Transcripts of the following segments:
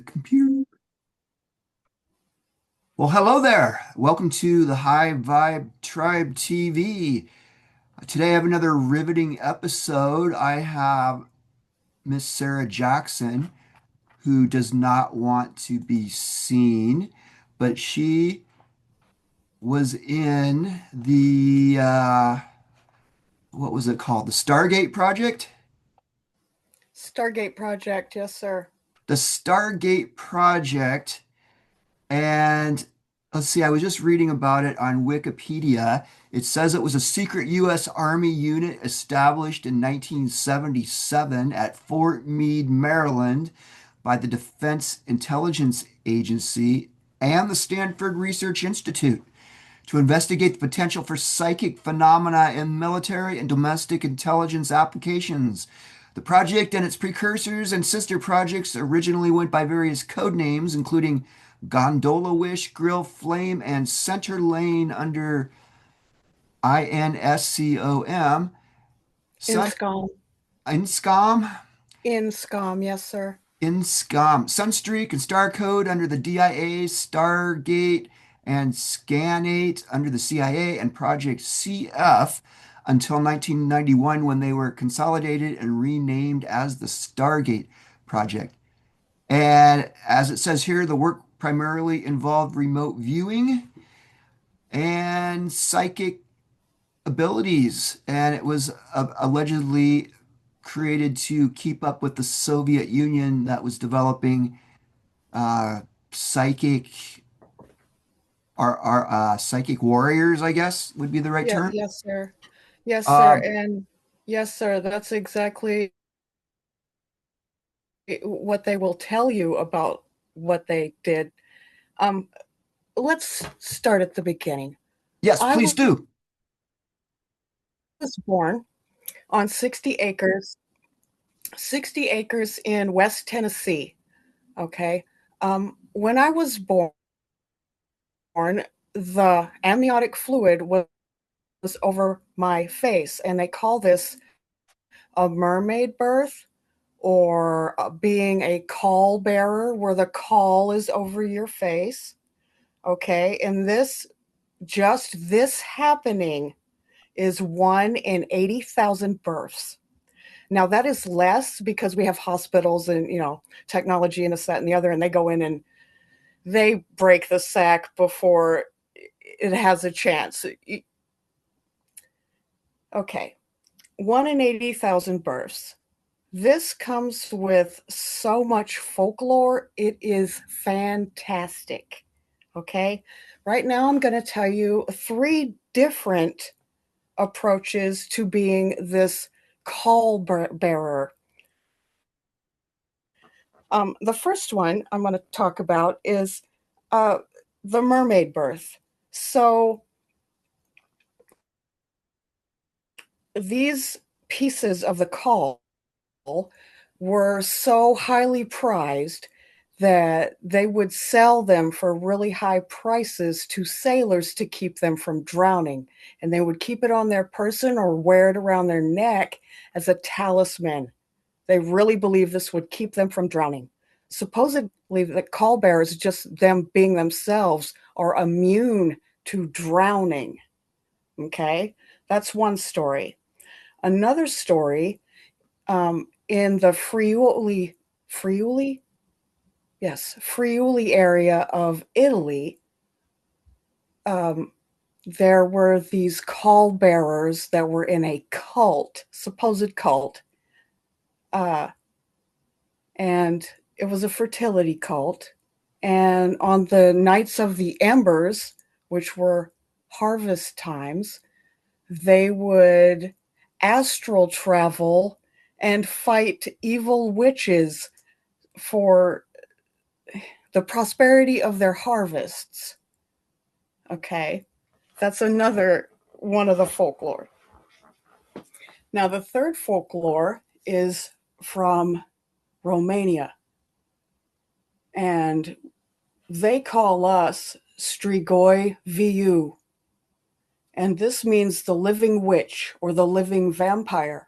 computer. Well, hello there. Welcome to the High Vibe Tribe TV. Today I have another riveting episode. I have Miss Sarah Jackson, who does not want to be seen, but she was in what was it called? The Stargate Project? Stargate Project, yes, sir. The Stargate Project. And let's see, I was just reading about it on Wikipedia. It says it was a secret U.S. Army unit established in 1977 at Fort Meade, Maryland, by the Defense Intelligence Agency and the Stanford Research Institute to investigate the potential for psychic phenomena in military and domestic intelligence applications. The project and its precursors and sister projects originally went by various code names, including Gondola Wish, Grill Flame, and Center Lane under INSCOM. Sun INSCOM. INSCOM, INSCOM, yes, sir. INSCOM, Sunstreak and Star Code under the DIA, Stargate and Scanate under the CIA, and Project CF until 1991 when they were consolidated and renamed as the Stargate Project. And as it says here, the work primarily involved remote viewing and psychic abilities, and it was allegedly created to keep up with the Soviet Union that was developing uh, psychic psychic warriors, I guess would be the right Yeah, term. yes, sir. Yes, sir. Um, And yes, sir, that's exactly what they will tell you about what they did. Um, let's start at the beginning. yes, I please do. was born on 60 acres in West Tennessee. Okay. When I was born, the amniotic fluid was over my face, and they call this a mermaid birth or being a call bearer where the call is over your face. Okay. And this happening is one in 80,000 births. Now that is less because we have hospitals and, technology and this, that, and the other, and they go in and they break the sack before it has a chance. Okay. One in 80,000 births. This comes with so much folklore. It is fantastic. Okay. Right now, I'm going to tell you three different approaches to being this call bearer. The first one I'm going to talk about is uh, the mermaid birth. So these pieces of the call were so highly prized that they would sell them for really high prices to sailors to keep them from drowning. And they would keep it on their person or wear it around their neck as a talisman. They really believe this would keep them from drowning. Supposedly, the call bearers, just them being themselves, are immune to drowning. Okay, that's one story. Another story, in the Friuli, yes, Friuli area of Italy, um, there were these call bearers that were in a cult, supposed cult, uh, and it was a fertility cult. And on the nights of the embers, which were harvest times, they would astral travel and fight evil witches for the prosperity of their harvests. Okay, that's another one of the folklore. Now, the third folklore is from Romania, and they call us Strigoi Viu, and this means the living witch or the living vampire.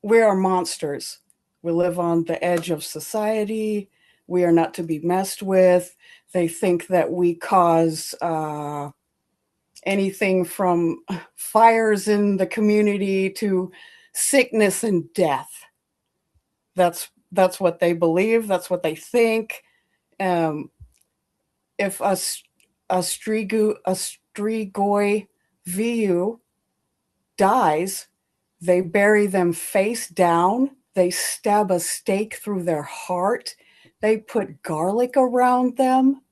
We are monsters. We live on the edge of society. We are not to be messed with. They think that we cause anything from fires in the community to sickness and death. That's what they believe. That's what they think. Um, if a Strigoi VU dies, they bury them face down. They stab a stake through their heart. They put garlic around them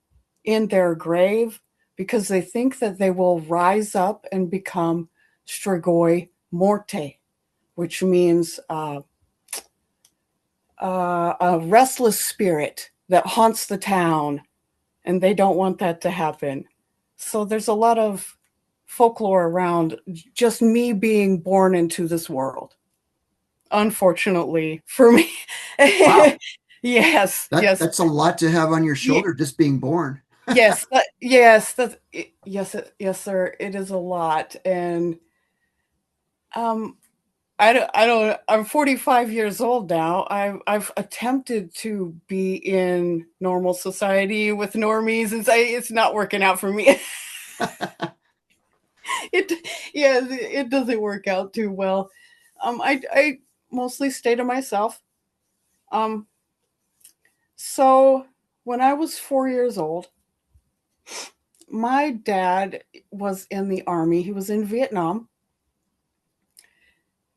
in their grave because they think that they will rise up and become Strigoi Morte, which means a restless spirit that haunts the town, and they don't want that to happen. So there's a lot of folklore around just me being born into this world. Unfortunately for me. Wow. Yes, yes, That's a lot to have on your ye- shoulder just being born. yes, sir. It is a lot, and um, I don't. I'm 45 years old now. I've attempted to be in normal society with normies, and say it's not working out for me. it yeah, it doesn't work out too well. I mostly stay to myself. Um, so when I was 4 years old, my dad was in the army. He was in Vietnam,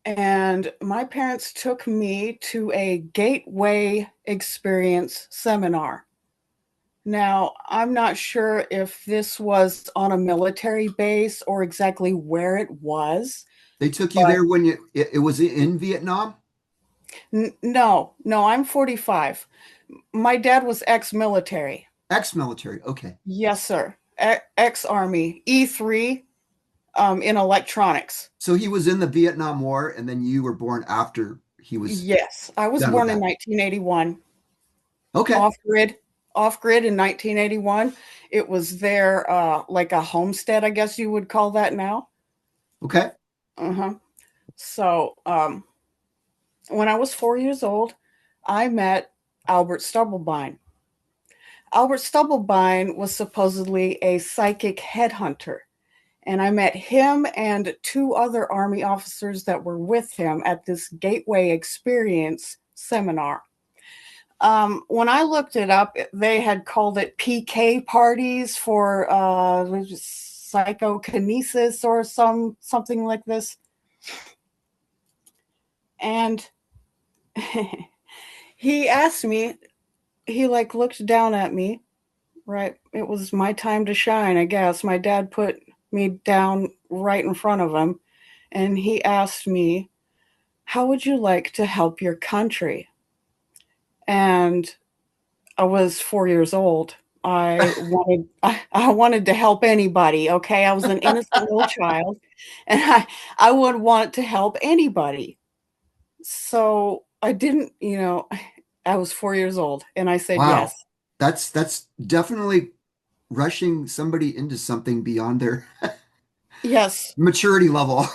and my parents took me to a gateway experience seminar. Now, I'm not sure if this was on a military base or exactly where it was, They took you but there when it was in Vietnam? no, I'm 45. My dad was ex-military. Ex-military. Okay. Yes, sir. Ex-army, E3, in electronics. So he was in the Vietnam War and then you were born after he was Yes, I was done with born in that. 1981. Okay. Off grid, off grid in 1981. It was there, like a homestead, I guess you would call that now. Okay. Uh-huh. So, when I was 4 years old, I met Albert Stubblebine. Albert Stubblebine was supposedly a psychic headhunter, and I met him and two other Army officers that were with him at this Gateway Experience seminar. When I looked it up, they had called it PK parties for psychokinesis or something like this. And he asked me, he like looked down at me, right? It was my time to shine, I guess. My dad put me down right in front of him, and he asked me, "How would you like to help your country?" And I was 4 years old. I wanted to help anybody. Okay, I was an innocent little child, and I would want to help anybody. So I didn't, I was 4 years old, and I said Wow. yes, That's definitely rushing somebody into something beyond their yes, maturity level.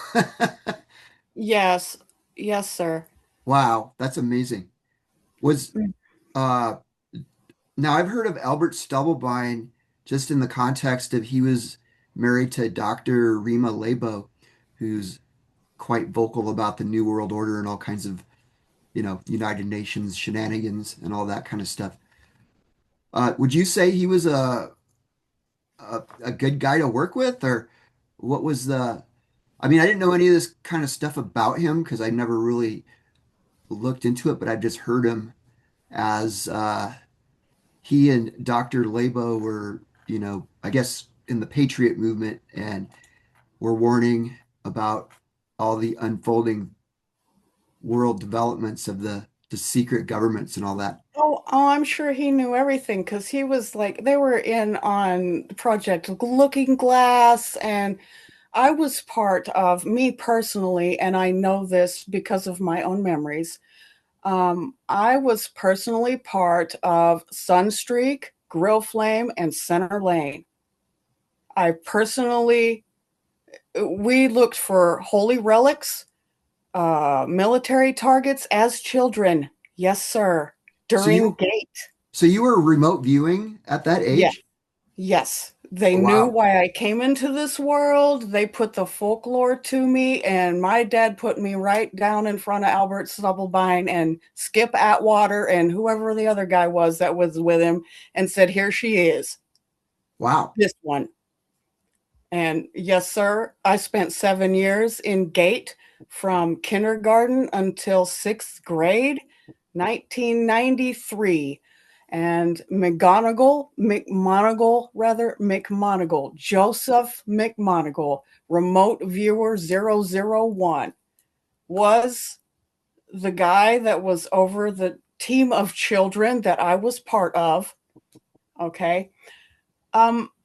yes, yes, sir. Wow, that's amazing. Was uh Now I've heard of Albert Stubblebine just in the context of he was married to Dr. Rima Lebo, who's quite vocal about the New World Order and all kinds of, United Nations shenanigans and all that kind of stuff. Would you say he was a good guy to work with, or what was the? I mean, I didn't know any of this kind of stuff about him because I never really looked into it, but I've just heard him as he and Dr. Labo were, I guess in the Patriot movement and were warning about all the unfolding world developments of the secret governments and all that. I'm sure he knew everything because he was like, they were in on Project Looking Glass, and I was part of, me personally, and I know this because of my own memories. I was personally part of Sunstreak, Grill Flame, and Center Lane. I personally, we looked for holy relics, military targets as children. Yes, sir. So During you gate. so you were remote viewing at that Yes. age? Yes. They Oh, knew wow. why I came into this world. They put the folklore to me, and my dad put me right down in front of Albert Stubblebine and Skip Atwater and whoever the other guy was that was with him and said, "Here she is, Wow. this one." And yes, sir, I spent 7 years in Gate from kindergarten until sixth grade, 1993. And McMonigal, Joseph McMonigal, remote viewer 001, was the guy that was over the team of children that I was part of. Okay.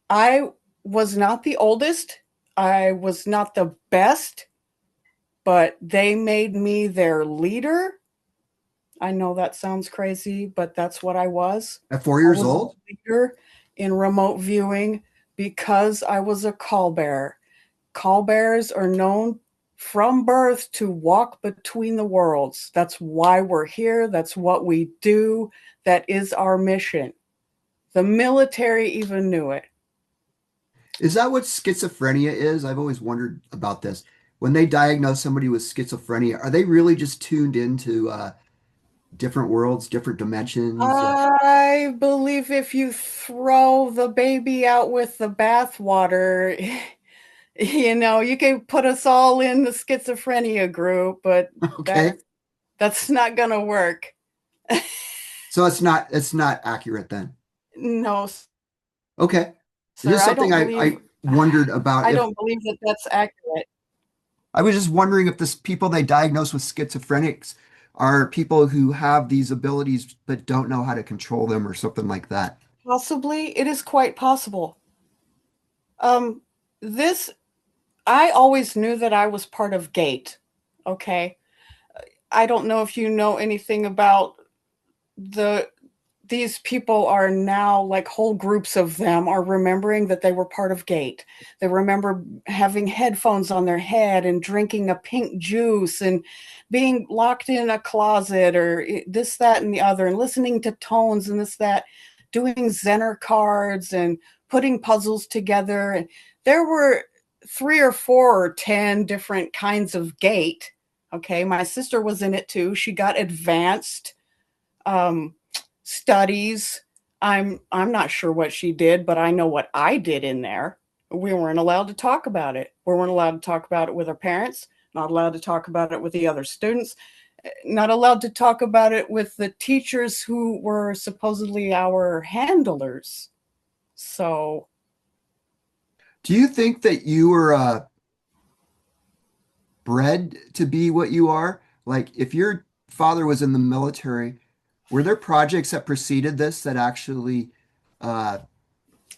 I was not the oldest. I was not the best, but they made me their leader. I know that sounds crazy, but that's what I was. At four I years was a old? leader in remote viewing because I was a call bearer. Call bearers are known from birth to walk between the worlds. That's why we're here. That's what we do. That is our mission. The military even knew it. Is that what schizophrenia is? I've always wondered about this. When they diagnose somebody with schizophrenia, are they really just tuned into different worlds, different dimensions? I believe if you throw the baby out with the bathwater, you can put us all in the schizophrenia group, but Okay. that's not gonna work. So it's not accurate then. No, Okay. It's sir, just something I wondered about I if don't believe that that's accurate. I was just wondering if this people they diagnose with schizophrenics are people who have these abilities but don't know how to control them or something like that. Possibly, it is quite possible. Um, this I always knew that I was part of GATE. Okay. I don't know if you know anything about the these people are now like whole groups of them are remembering that they were part of Gate. They remember having headphones on their head and drinking a pink juice and being locked in a closet or this, that, and the other, and listening to tones and this, that, doing Zener cards and putting puzzles together. And there were 3 or 4 or 10 different kinds of Gate. Okay, my sister was in it too. She got advanced um, studies. I'm not sure what she did, but I know what I did in there. We weren't allowed to talk about it. We weren't allowed to talk about it with our parents, not allowed to talk about it with the other students, not allowed to talk about it with the teachers who were supposedly our handlers. So Do you think that you were bred to be what you are? Like, if your father was in the military, were there projects that preceded this that actually, uh,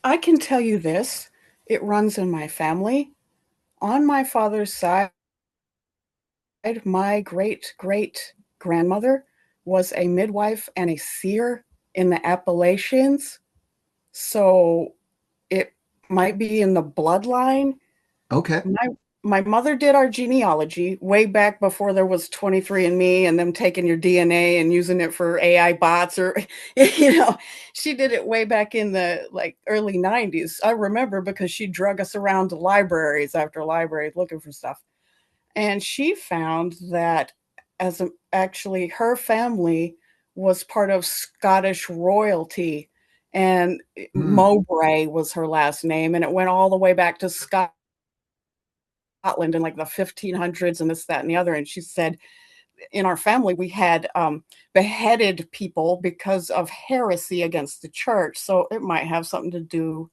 I can tell you this, it runs in my family. On my father's side, my great great grandmother was a midwife and a seer in the Appalachians. So it might be in the bloodline. okay. My my mother did our genealogy way back before there was 23andMe and them taking your DNA and using it for AI bots or she did it way back in the like early 90s. I remember because she drug us around to libraries after libraries looking for stuff. And she found that actually her family was part of Scottish royalty, and Hmm. Mowbray was her last name, and it went all the way back to Scotland in like the 1500s and this, that, and the other. And she said, in our family, we had beheaded people because of heresy against the church. So it might have something to do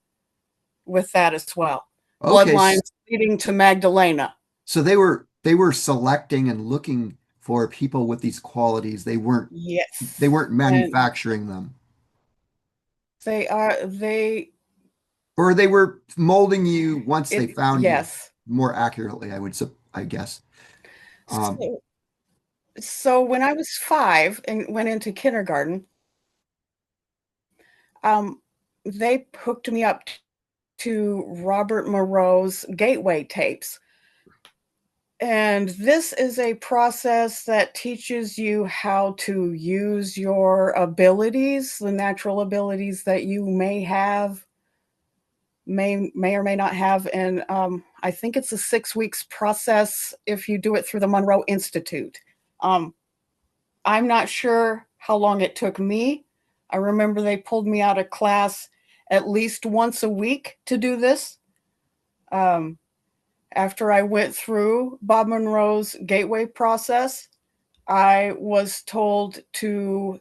with that as well. Okay. Bloodlines leading to Magdalena. So they were selecting and looking for people with these qualities. They Yes. weren't And manufacturing them. they Or they were molding you once they it found you yes. more accurately, I guess. Um, So when I was 5 and went into kindergarten, um, they hooked me up to Robert Moreau's Gateway tapes. And this is a process that teaches you how to use your abilities, the natural abilities that you may have, may or may not have. And I think it's a 6 weeks process if you do it through the Monroe Institute. Um, I'm not sure how long it took me. I remember they pulled me out of class at least once a week to do this. Um, After I went through Bob Monroe's gateway process, I was told to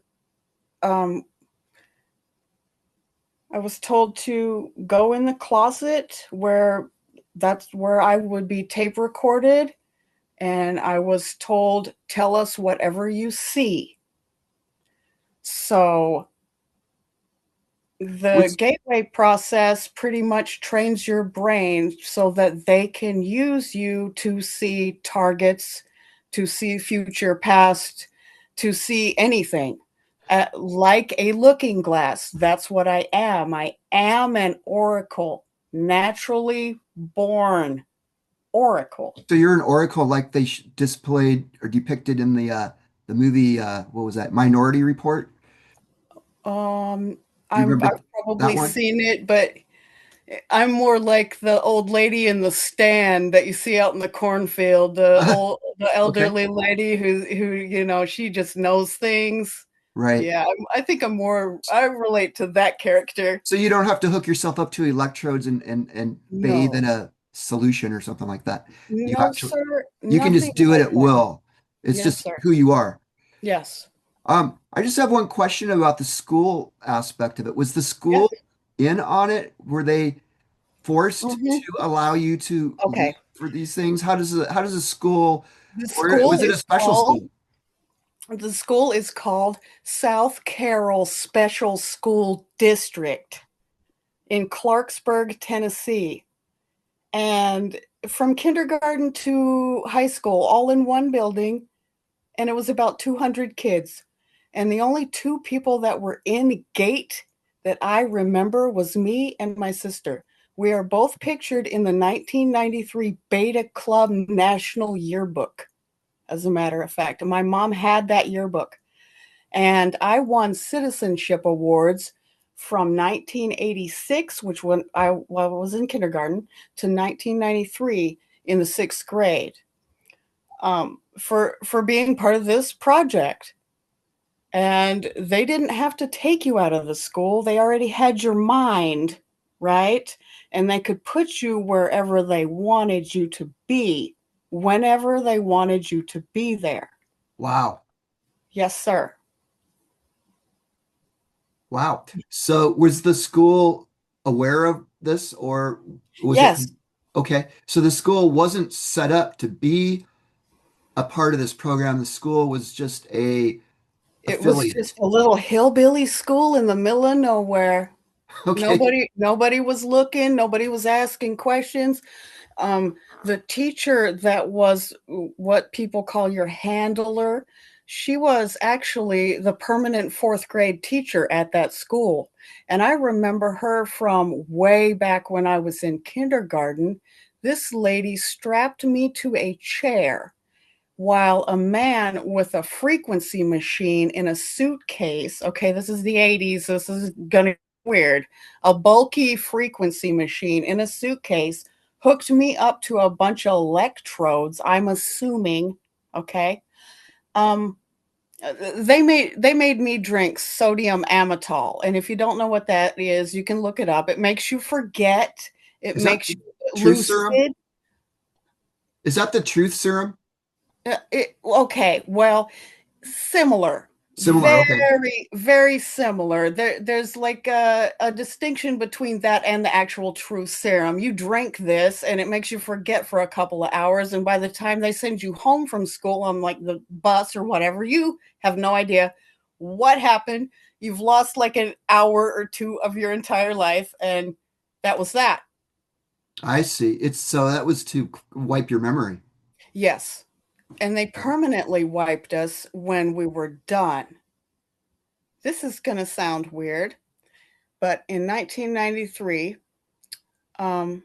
um, go in the closet where that's where I would be tape recorded, and I was told, tell us whatever you see. So the What's gateway process pretty much trains your brain so that they can use you to see targets, to see future past, to see anything. Like a looking glass. That's what I am. I am an oracle, naturally born oracle. so you're an oracle like they displayed or depicted in the movie what was that? Minority Report? Um, Do you remember I've that probably one? seen it, but I'm more like the old lady in the stand that you see out in the cornfield, the Okay. elderly lady who she just knows things. Right. Yeah, I think I relate to that character. So you don't have to hook yourself up to electrodes and bathe in No. a solution or something like that. You No, actually sir, you can nothing just do it like at that. will. It's Yes, just sir. who you are. Yes. I just have one question about the school aspect of it. Was the Yeah. school in on it? Were they forced to Mhm. allow you to look Okay. for these things? How does a school, The or school was it a is special called school? the school is called South Carroll Special School District in Clarksburg, Tennessee. And from kindergarten to high school, all in one building, and it was about 200 kids. And the only two people that were in gate that I remember was me and my sister. We are both pictured in the 1993 Beta Club National Yearbook, as a matter of fact. And my mom had that yearbook. And I won citizenship awards from 1986, which when I was in kindergarten, to 1993 in the 6th grade, for being part of this project. And they didn't have to take you out of the school; they already had your mind, right? And they could put you wherever they wanted you to be, whenever they wanted you to be there. Wow. Yes, sir. Wow. So was the school aware of this or was it Yes. okay? So the school wasn't set up to be a part of this program. The school was just a It was affiliate. just a little hillbilly school in the middle of nowhere. Okay. Nobody was looking, nobody was asking questions. Um, the teacher that was what people call your handler, she was actually the permanent 4th grade teacher at that school. And I remember her from way back when I was in kindergarten. This lady strapped me to a chair while a man with a frequency machine in a suitcase, okay, this is the 80s, this is gonna be weird, a bulky frequency machine in a suitcase hooked me up to a bunch of electrodes, I'm assuming, okay. Um, they made me drink sodium amytal, and if you don't know what that is, you can look it up. It makes you forget, it Is that makes you truth serum? lucid. Is that the truth serum? Okay, well, similar, Similar. Okay. very similar. There's like a distinction between that and the actual true serum. You drink this and it makes you forget for a couple of hours, and by the time they send you home from school on like the bus or whatever, you have no idea what happened. You've lost like an hour or two of your entire life, and that was that. I see. It's so that was to wipe your memory. Yes, and they permanently wiped us when we were done. This is going to sound weird, but in 1993, um,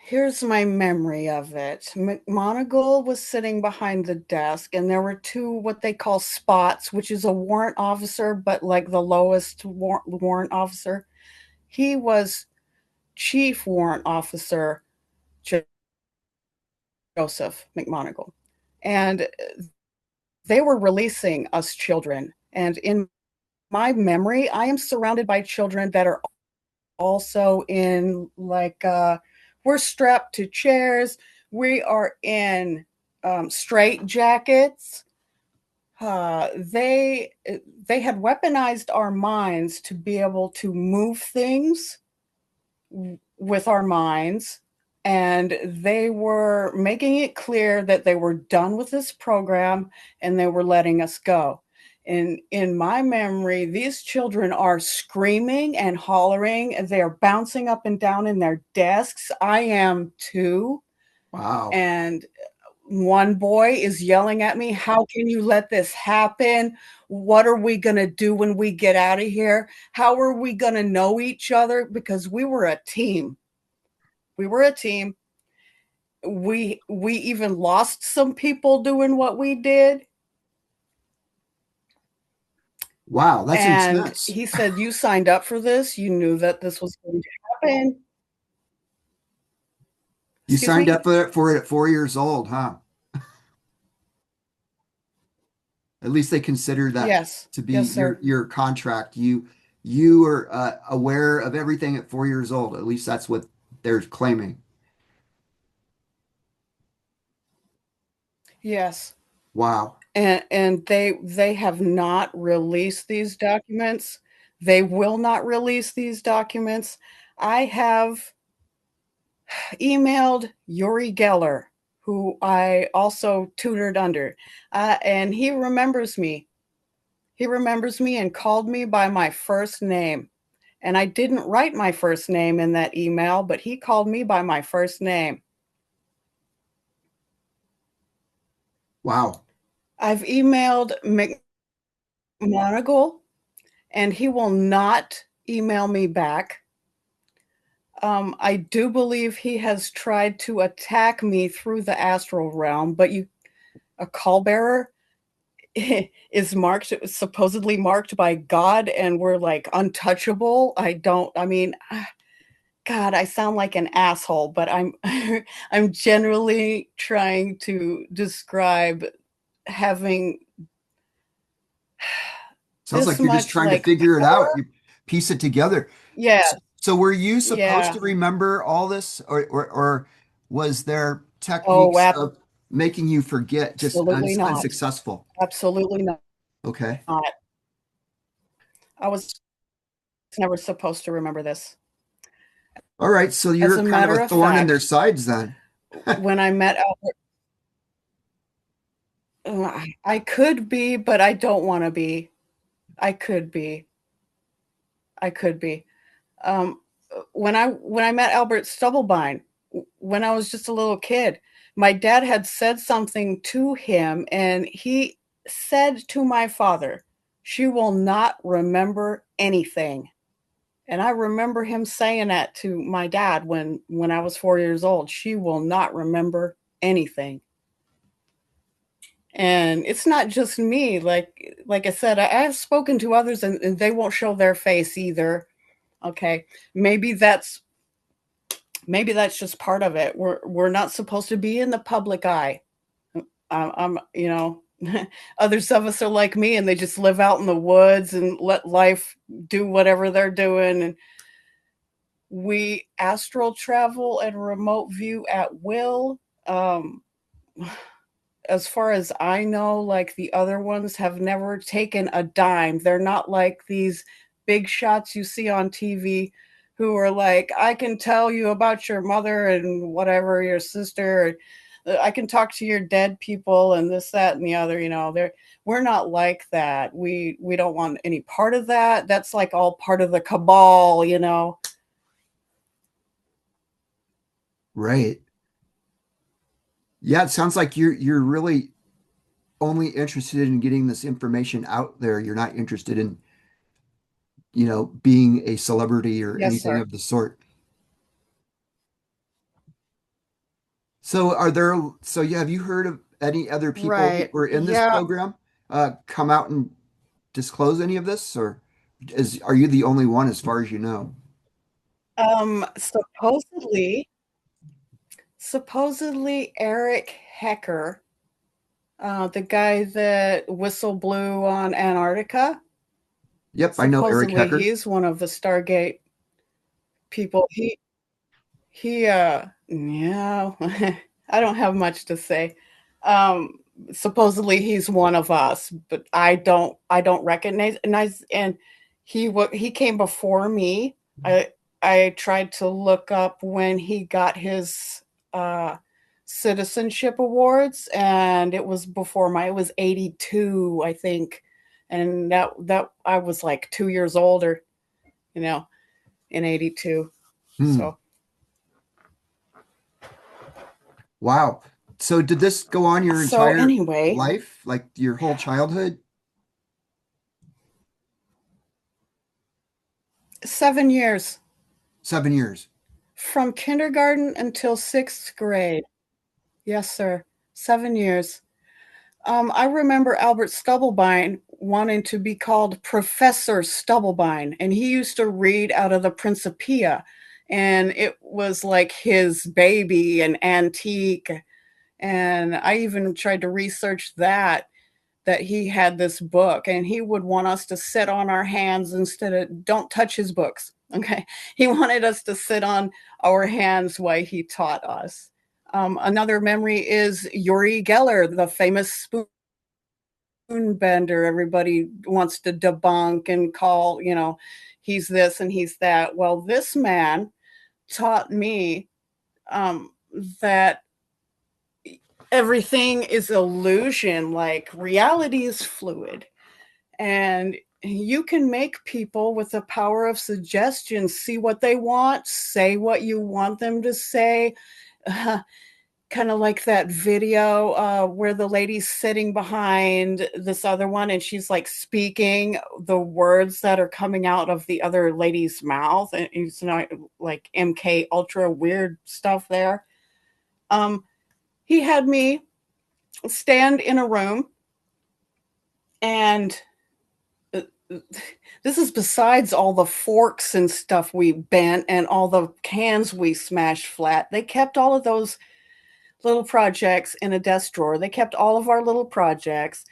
Here's my memory of it. McMonagall was sitting behind the desk, and there were two what they call spots, which is a warrant officer, but like the lowest warrant officer. He was Chief Warrant Officer Joseph McMonagall. And they were releasing us children. And in my memory, I am surrounded by children that are also in we're strapped to chairs. We are in straight jackets. They had weaponized our minds to be able to move things with our minds, and they were making it clear that they were done with this program and they were letting us go. And in my memory, these children are screaming and hollering, and they are bouncing up and down in their desks. I am too. Wow. And one boy is yelling at me, "How can you let this happen? What are we going to do when we get out of here? How are we going to know each other?" Because we were a team. We were a team. We even lost some people doing what we did. Wow, that's And intense. he said, "You signed up for this. You knew that this was going to happen." You Excuse signed me? up for it at 4 years old, huh? At least they consider that Yes. to be Yes, sir. your contract. You were aware of everything at 4 years old. At least that's what they're claiming. Yes. Wow. And they have not released these documents. They will not release these documents. I have emailed Yuri Geller, who I also tutored under, and he remembers me. He remembers me and called me by my first name. And I didn't write my first name in that email, but he called me by my first name. Wow. I've emailed McMonagall, and he will not email me back. I do believe he has tried to attack me through the astral realm, but a call bearer is marked, supposedly marked by God, and we're like untouchable. I mean, God, I sound like an asshole, but I'm generally trying to describe having Sounds this like you're just much trying to like figure it out. power. You piece it together. Yeah, So were you supposed yeah. to remember all this, or was there Oh, techniques of making you forget just absolutely not. unsuccessful? Absolutely not. Okay. I was never supposed to remember this. All right. So As you're a kind of a matter of thorn in their fact, sides then. when I met Albert, I could be, but I don't want to be. I could be. I could be. Um, when I met Albert Stubblebine, when I was just a little kid, my dad had said something to him, and he said to my father, "She will not remember anything." And I remember him saying that to my dad when I was 4 years old. "She will not remember anything." And it's not just me. Like I said, I've spoken to others, and they won't show their face either. Okay, maybe that's maybe that's just part of it. We're not supposed to be in the public eye. I'm others of us are like me, and they just live out in the woods and let life do whatever they're doing. And we astral travel and remote view at will. Um, as far as I know, like the other ones have never taken a dime. They're not like these big shots you see on TV who are like, "I can tell you about your mother and whatever, your sister. I can talk to your dead people and this, that, and the other." We're not like that. We don't want any part of that. That's like all part of the cabal. Right. Yeah, it sounds like you're really only interested in getting this information out there. You're not interested in, being a celebrity or Yes, anything sir. of the sort. So are there, so yeah, have you heard of any other people who Right. were in this Yeah. program come out and disclose any of this, or are you the only one as far as you know? Supposedly Eric Hecker, the guy that whistle blew on Antarctica, Yep, I know Eric supposedly Hecker. he's one of the Stargate people. Yeah, I don't have much to say. Um, Supposedly he's one of us, but I don't recognize, and he came before me. I tried to look up when he got his uh citizenship awards, and it was before it was 82, I think. And that I was like 2 years older, you know, in 82. Hmm. So Wow. So did this go on your so entire anyway, life, like your whole childhood? 7 years. 7 years. From kindergarten until 6th grade. Yes, sir. 7 years. I remember Albert Stubblebine wanting to be called Professor Stubblebine, and he used to read out of the Principia, and it was like his baby, an antique. And I even tried to research that he had this book, and he would want us to sit on our hands instead of don't touch his books. Okay. He wanted us to sit on our hands while he taught us. Another memory is Uri Geller, the famous spoon bender. Everybody wants to debunk and call, he's this and he's that. Well, this man taught me um, that everything is illusion, like reality is fluid. And you can make people with the power of suggestion see what they want, say what you want them to say. Uh, Kind of like that video where the lady's sitting behind this other one and she's like speaking the words that are coming out of the other lady's mouth. And it's not like MK ultra weird stuff there. Um, he had me stand in a room and uh, this is besides all the forks and stuff we bent and all the cans we smashed flat. They kept all of those little projects in a desk drawer. They kept all of our little projects,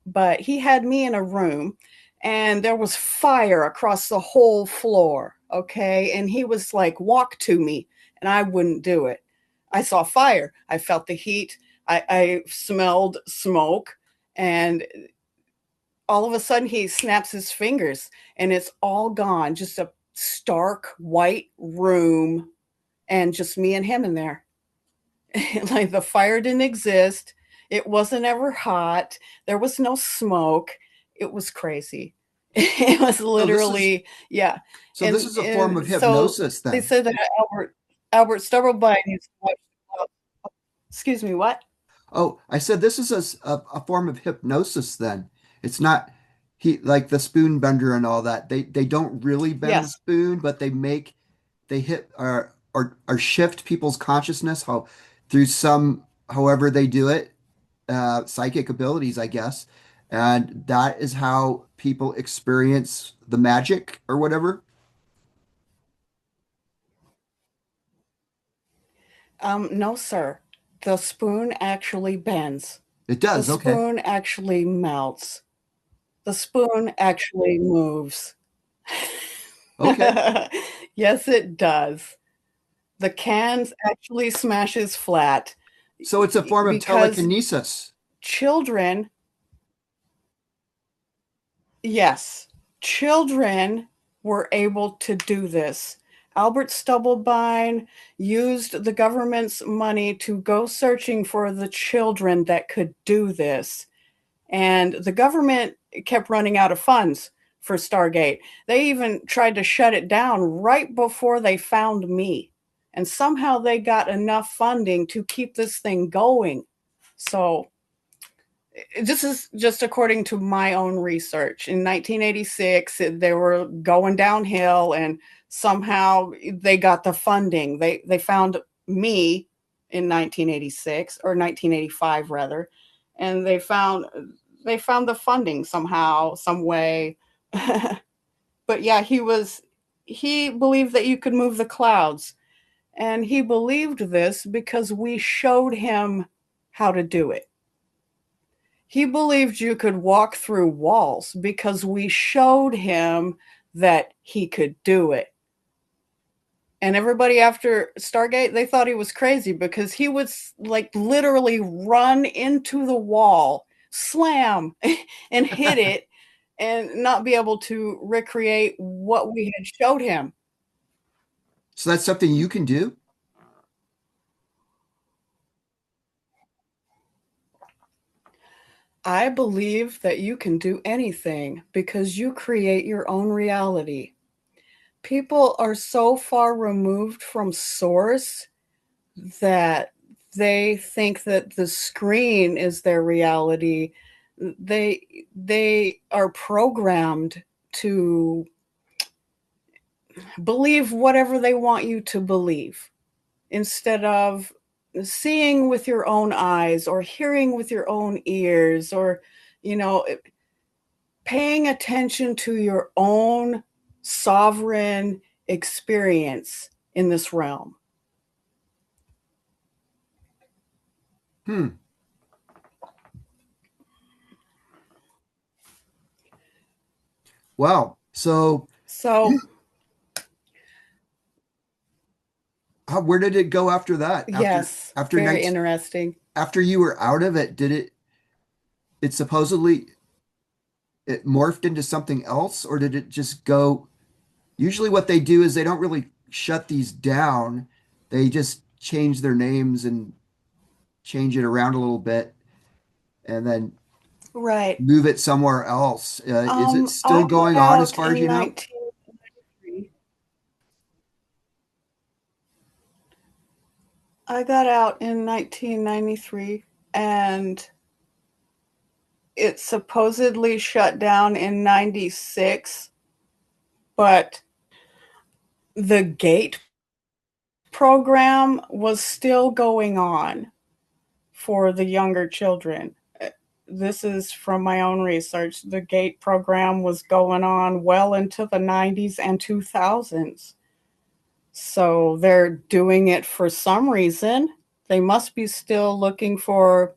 but he had me in a room and there was fire across the whole floor. Okay. And he was like, walk to me. And I wouldn't do it. I saw fire. I felt the heat. I smelled smoke. And all of a sudden he snaps his fingers and it's all gone. Just a stark white room and just me and him in there. Like the fire didn't exist. It wasn't ever hot. There was no smoke. It was crazy. It was So this is literally, yeah. so this And, is a form of and so hypnosis they then. said that Albert Stubblebine used to watch. Excuse me, what? Oh, I said this is a form of hypnosis then. It's not he like the spoon bender and all that. They don't really bend the Yes. spoon, but they hit or shift people's consciousness how through some however they do it, psychic abilities, I guess. And that is how people experience the magic or whatever. No, sir. The spoon actually bends. It The does, okay. spoon actually melts. The spoon actually moves. Okay. Yes, it does. The cans actually smashes flat So it's a form of because telekinesis. children, yes, children were able to do this. Albert Stubblebine used the government's money to go searching for the children that could do this. And the government kept running out of funds for Stargate. They even tried to shut it down right before they found me. And somehow they got enough funding to keep this thing going. So this is just according to my own research. In 1986, they were going downhill and somehow they got the funding. They found me in 1986 or 1985 rather, and they found the funding somehow, some way. But yeah, he believed that you could move the clouds, and he believed this because we showed him how to do it. He believed you could walk through walls because we showed him that he could do it. And everybody after Stargate, they thought he was crazy because he would like literally run into the wall, slam, and hit it, and not be able to recreate what we had showed him. So that's something you can do? I believe that you can do anything because you create your own reality. People are so far removed from source that they think that the screen is their reality. They are programmed to believe whatever they want you to believe instead of seeing with your own eyes or hearing with your own ears, or you know paying attention to your own sovereign experience in this realm. Hmm. Wow. So So where did it go after that? yes, After very 19, interesting. after you were out of it, it supposedly it morphed into something else, or did it just go? Usually what they do is they don't really shut these down. They just change their names and change it around a little bit and then Right. move it somewhere else. Is it still I got going on as out far as in you know? 1993. I got out in 1993, and it supposedly shut down in 96, but the gate program was still going on for the younger children. This is from my own research. The gate program was going on well into the 90s and 2000s. So they're doing it for some reason. They must be still looking for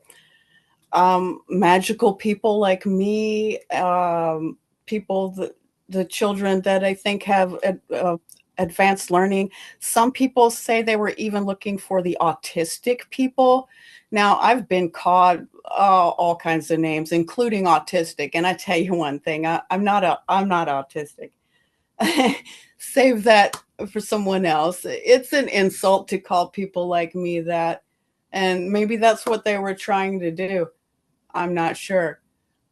magical people like me, people that the children that I think have advanced learning. Some people say they were even looking for the autistic people. Now, I've been called all kinds of names, including autistic. And I tell you one thing, I'm not autistic. Save that for someone else. It's an insult to call people like me that. And maybe that's what they were trying to do. I'm not sure.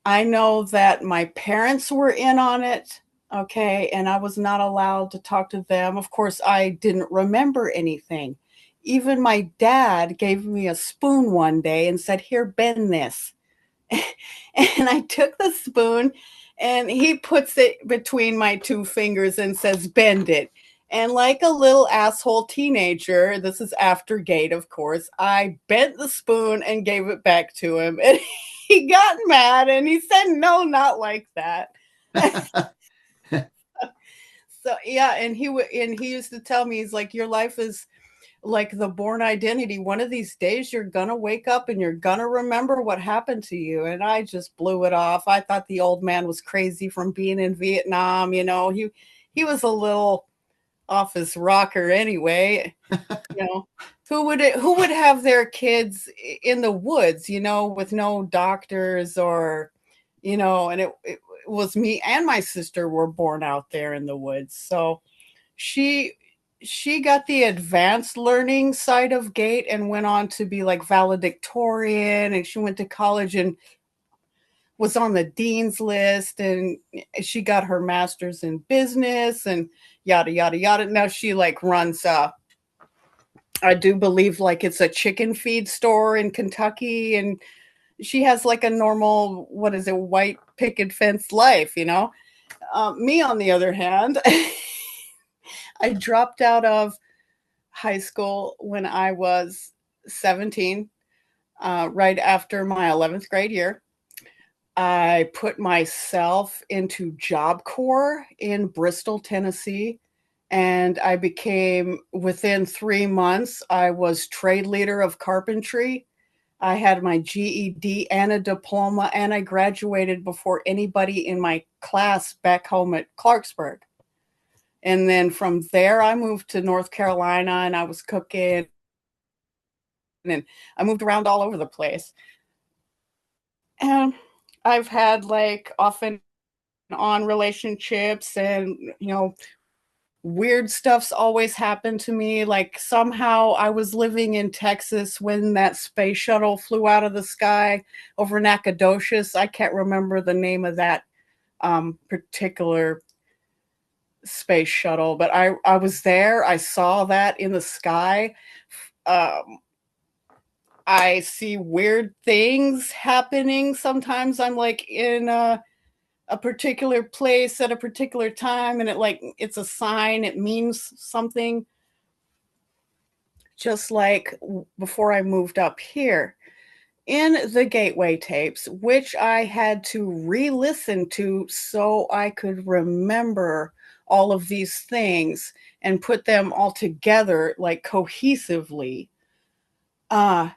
I know that my parents were in on it, okay, and I was not allowed to talk to them. Of course, I didn't remember anything. Even my dad gave me a spoon one day and said, "Here, bend this." And I took the spoon and he puts it between my two fingers and says, "Bend it." And like a little asshole teenager, this is after gate, of course, I bent the spoon and gave it back to him. And he got mad and he said, "No, not like that." So yeah, and he used to tell me, he's like, "Your life is like the born identity. One of these days you're gonna wake up and you're gonna remember what happened to you." And I just blew it off. I thought the old man was crazy from being in Vietnam. He was a little off his rocker anyway. You know, who would have their kids in the woods, with no doctors, or and it was me and my sister were born out there in the woods. So she she got the advanced learning side of gate and went on to be like valedictorian, and she went to college and was on the dean's list, and she got her master's in business and yada yada yada. Now she like runs I do believe like it's a chicken feed store in Kentucky, and she has like a normal, what is it, white picket fence life. Me on the other hand, I dropped out of high school when I was 17, right after my 11th grade year. I put myself into Job Corps in Bristol, Tennessee, and I became, within 3 months, I was trade leader of carpentry. I had my GED and a diploma, and I graduated before anybody in my class back home at Clarksburg. And then from there, I moved to North Carolina and I was cooking, and I moved around all over the place. And I've had like off and on relationships, and weird stuff's always happened to me. Like somehow I was living in Texas when that space shuttle flew out of the sky over Nacogdoches. I can't remember the name of that particular space shuttle, but I was there. I saw that in the sky. Um, I see weird things happening. Sometimes I'm like in a particular place at a particular time, and it's a sign, it means something. Just like before I moved up here, in the Gateway tapes, which I had to re-listen to so I could remember all of these things and put them all together like cohesively. uh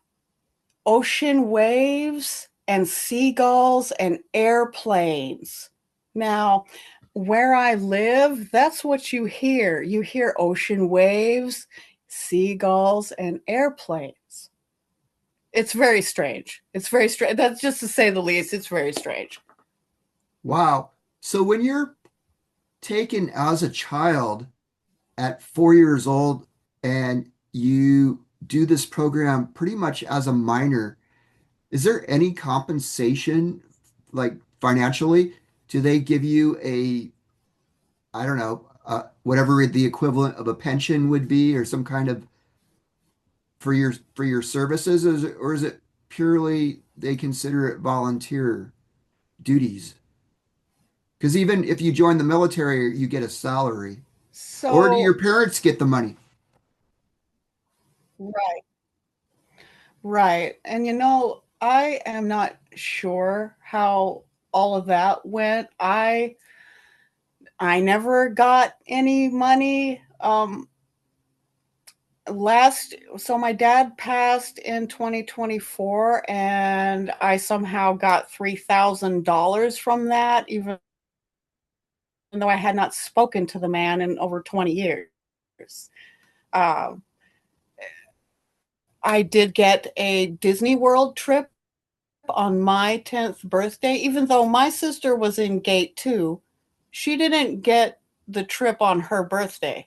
Ocean waves and seagulls and airplanes. Now, where I live, that's what you hear. You hear ocean waves, seagulls, and airplanes. It's very strange. It's very strange. That's just to say the least. It's very strange. Wow. So when you're taken as a child at 4 years old and you do this program pretty much as a minor, is there any compensation, like financially? Do they give you a, I don't know, whatever the equivalent of a pension would be, or some kind of for your services, or is it purely they consider it volunteer duties? Because even if you join the military, you get a salary, or do your So, parents get the money? right, right. And I am not sure how all of that went. I never got any money. Last So my dad passed in 2024, and I somehow got $3,000 from that, even though I had not spoken to the man in over 20 years. uh, I did get a Disney World trip on my 10th birthday. Even though my sister was in gate 2, she didn't get the trip on her birthday.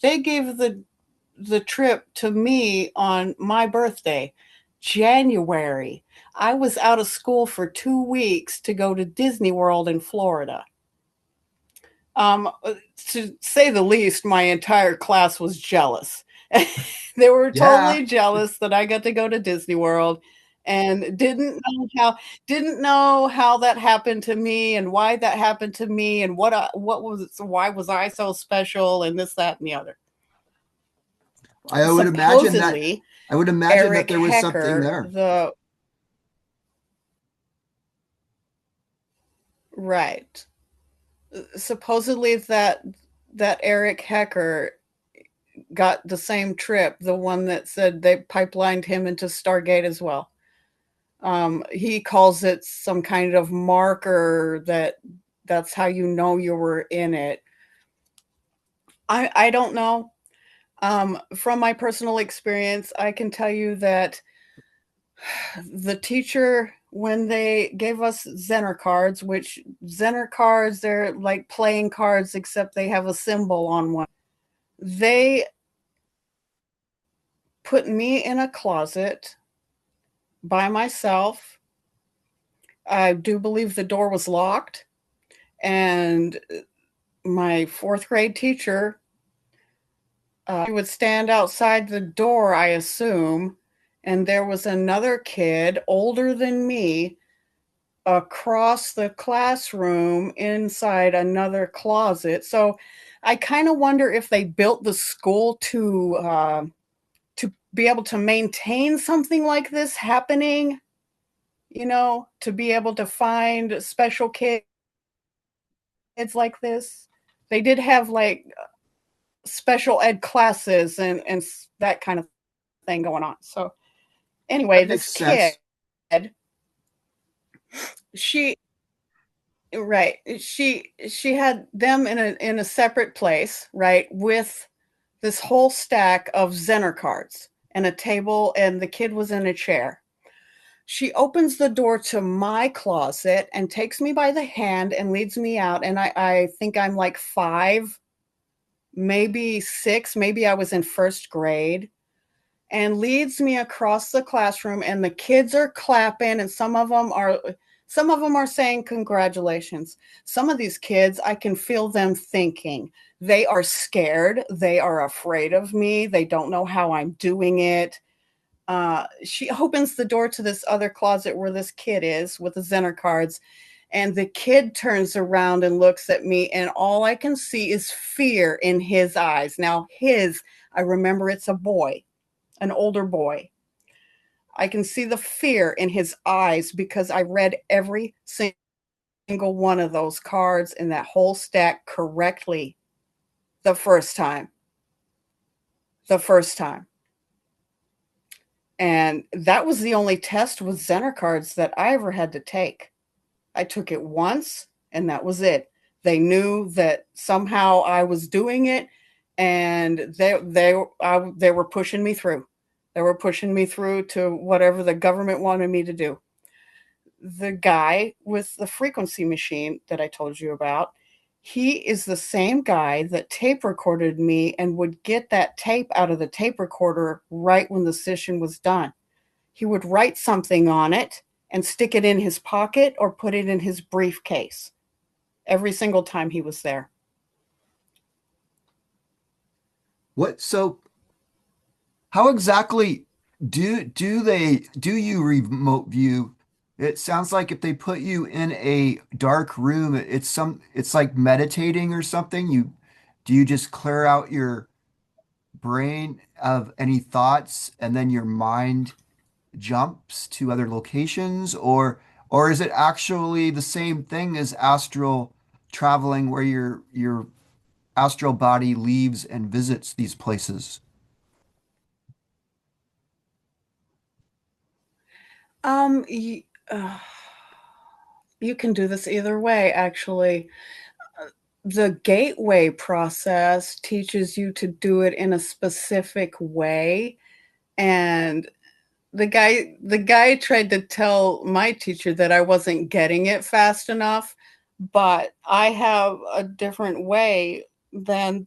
They gave the trip to me on my birthday, January. I was out of school for 2 weeks to go to Disney World in Florida. Um, to say the least, my entire class was jealous. They were Yeah, totally jealous that I got to go to Disney World, and didn't know how that happened to me, and why that happened to me, and what was why was I so special, and this, that, and the other. I would imagine that Supposedly, I would imagine that Eric there was something Hecker, there. the right, supposedly that Eric Hecker got the same trip, the one that said they pipelined him into Stargate as well. He calls it some kind of marker that's how you know you were in it. I don't know. From my personal experience, I can tell you that the teacher, when they gave us Zener cards, which Zener cards, they're like playing cards except they have a symbol on one. They put me in a closet by myself. I do believe the door was locked, and my fourth grade teacher, she would stand outside the door, I assume, and there was another kid older than me across the classroom inside another closet. So I kind of wonder if they built the school to be able to maintain something like this happening, to be able to find special kids like this. They did have like special ed classes and that kind of thing going on. So anyway, That this makes kid, sense. she right, she had them in a separate place, right, with this whole stack of Zener cards and a table, and the kid was in a chair. She opens the door to my closet and takes me by the hand and leads me out. And I think I'm like 5, maybe 6, maybe I was in first grade, and leads me across the classroom. And the kids are clapping, and some of them are saying congratulations. Some of these kids, I can feel them thinking. They are scared. They are afraid of me. They don't know how I'm doing it. She opens the door to this other closet where this kid is with the Zener cards. And the kid turns around and looks at me, and all I can see is fear in his eyes. Now, I remember it's a boy, an older boy. I can see the fear in his eyes because I read every single one of those cards in that whole stack correctly the first time. The first time. And that was the only test with Zener cards that I ever had to take. I took it once and that was it. They knew that somehow I was doing it, and they were pushing me through. They were pushing me through to whatever the government wanted me to do. The guy with the frequency machine that I told you about, he is the same guy that tape recorded me and would get that tape out of the tape recorder right when the session was done. He would write something on it and stick it in his pocket or put it in his briefcase every single time he was there. What so how exactly do you remote view? It sounds like if they put you in a dark room, it's like meditating or something. Do you just clear out your brain of any thoughts and then your mind jumps to other locations, or is it actually the same thing as astral traveling where your astral body leaves and visits these places? You, you can do this either way, actually. The gateway process teaches you to do it in a specific way. And the guy tried to tell my teacher that I wasn't getting it fast enough, but I have a different way than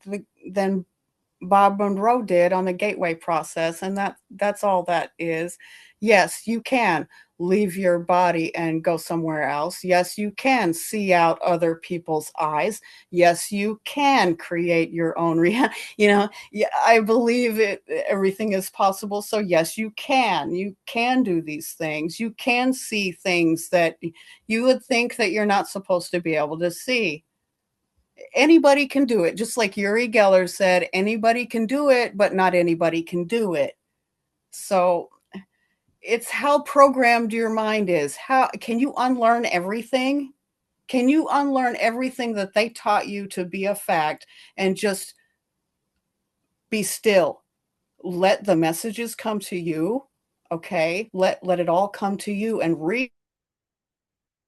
Bob Monroe did on the gateway process, and that's all that is. Yes, you can leave your body and go somewhere else. Yes, you can see out other people's eyes. Yes, you can create your own reality. Yeah, I believe it. Everything is possible. So yes, you can. You can do these things. You can see things that you would think that you're not supposed to be able to see. Anybody can do it. Just like Uri Geller said, anybody can do it, but not anybody can do it. So it's how programmed your mind is. How can you unlearn everything? Can you unlearn everything that they taught you to be a fact and just be still? Let the messages come to you. Okay. Let it all come to you and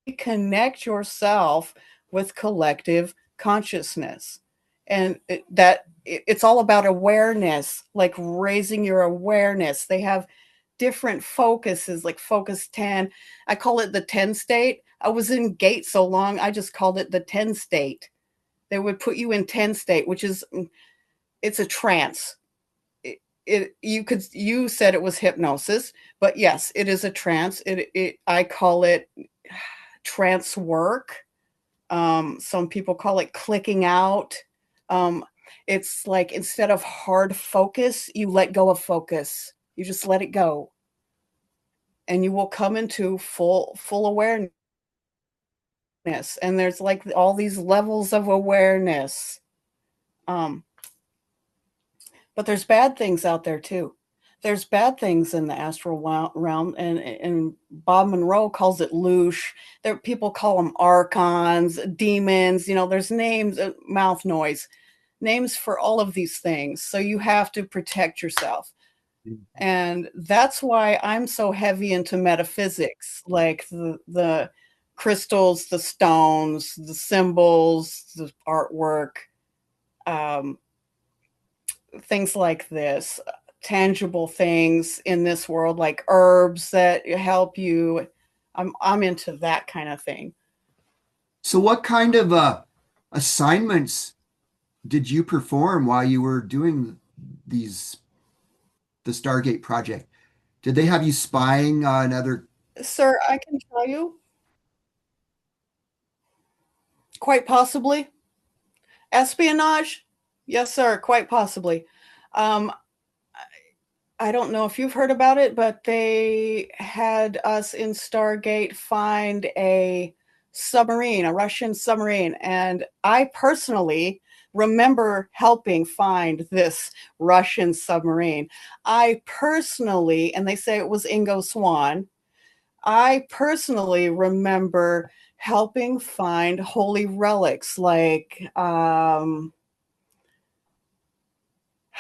reconnect yourself with collective consciousness. And it's all about awareness, like raising your awareness. They have different focuses, like focus 10. I call it the 10 state. I was in gate so long, I just called it the 10 state. They would put you in 10 state, which is it's a trance. You said it was hypnosis, but yes, it is a trance. I call it trance work. Some people call it clicking out. Um, it's like instead of hard focus, you let go of focus. You just let it go, and you will come into full awareness. And there's like all these levels of awareness. Um, but there's bad things out there too. There's bad things in the astral realm, and Bob Monroe calls it loosh. There, people call them archons, demons. You know, there's names, mouth noise, names for all of these things. So you have to protect yourself. And that's why I'm so heavy into metaphysics, like the crystals, the stones, the symbols, the artwork, um, things like this, tangible things in this world, like herbs that help you. I'm into that kind of thing. So what kind of assignments did you perform while you were doing these the Stargate project? Did they have you spying on other? Sir, I can tell you, quite possibly. Espionage? Yes, sir, quite possibly. Um, I don't know if you've heard about it, but they had us in Stargate find a submarine, a Russian submarine. And I personally remember helping find this Russian submarine. I personally, and they say it was Ingo Swan, I personally remember helping find holy relics like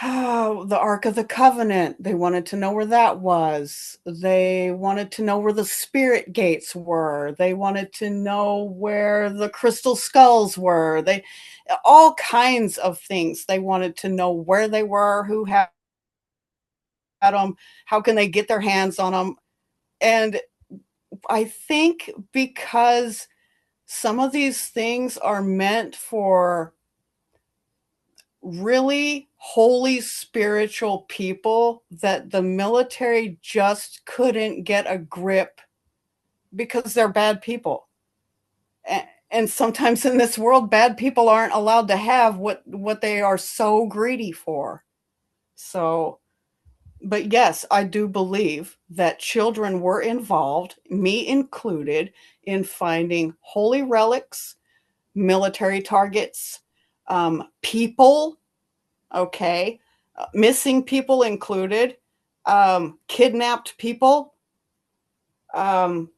oh, the Ark of the Covenant. They wanted to know where that was. They wanted to know where the spirit gates were. They wanted to know where the crystal skulls were. They all kinds of things. They wanted to know where they were, who had them, how can they get their hands on them. And I think because some of these things are meant for really holy spiritual people that the military just couldn't get a grip because they're bad people. And sometimes in this world, bad people aren't allowed to have what they are so greedy for. So, but yes, I do believe that children were involved, me included, in finding holy relics, military targets, people, okay, missing people included, kidnapped people, um,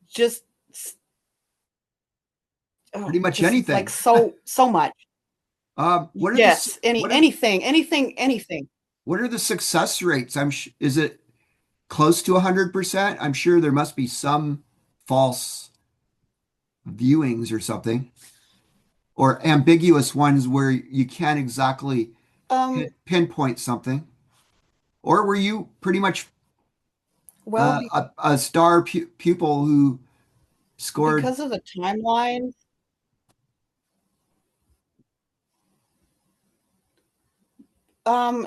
just Pretty much just like anything. so much. What are the Yes, anything. what are the success rates? Is it close to 100%? I'm sure there must be some false viewings or something, or ambiguous ones where you can't exactly Um, pinpoint something. Or were you pretty much well, a star pupil who scored? because of the timeline,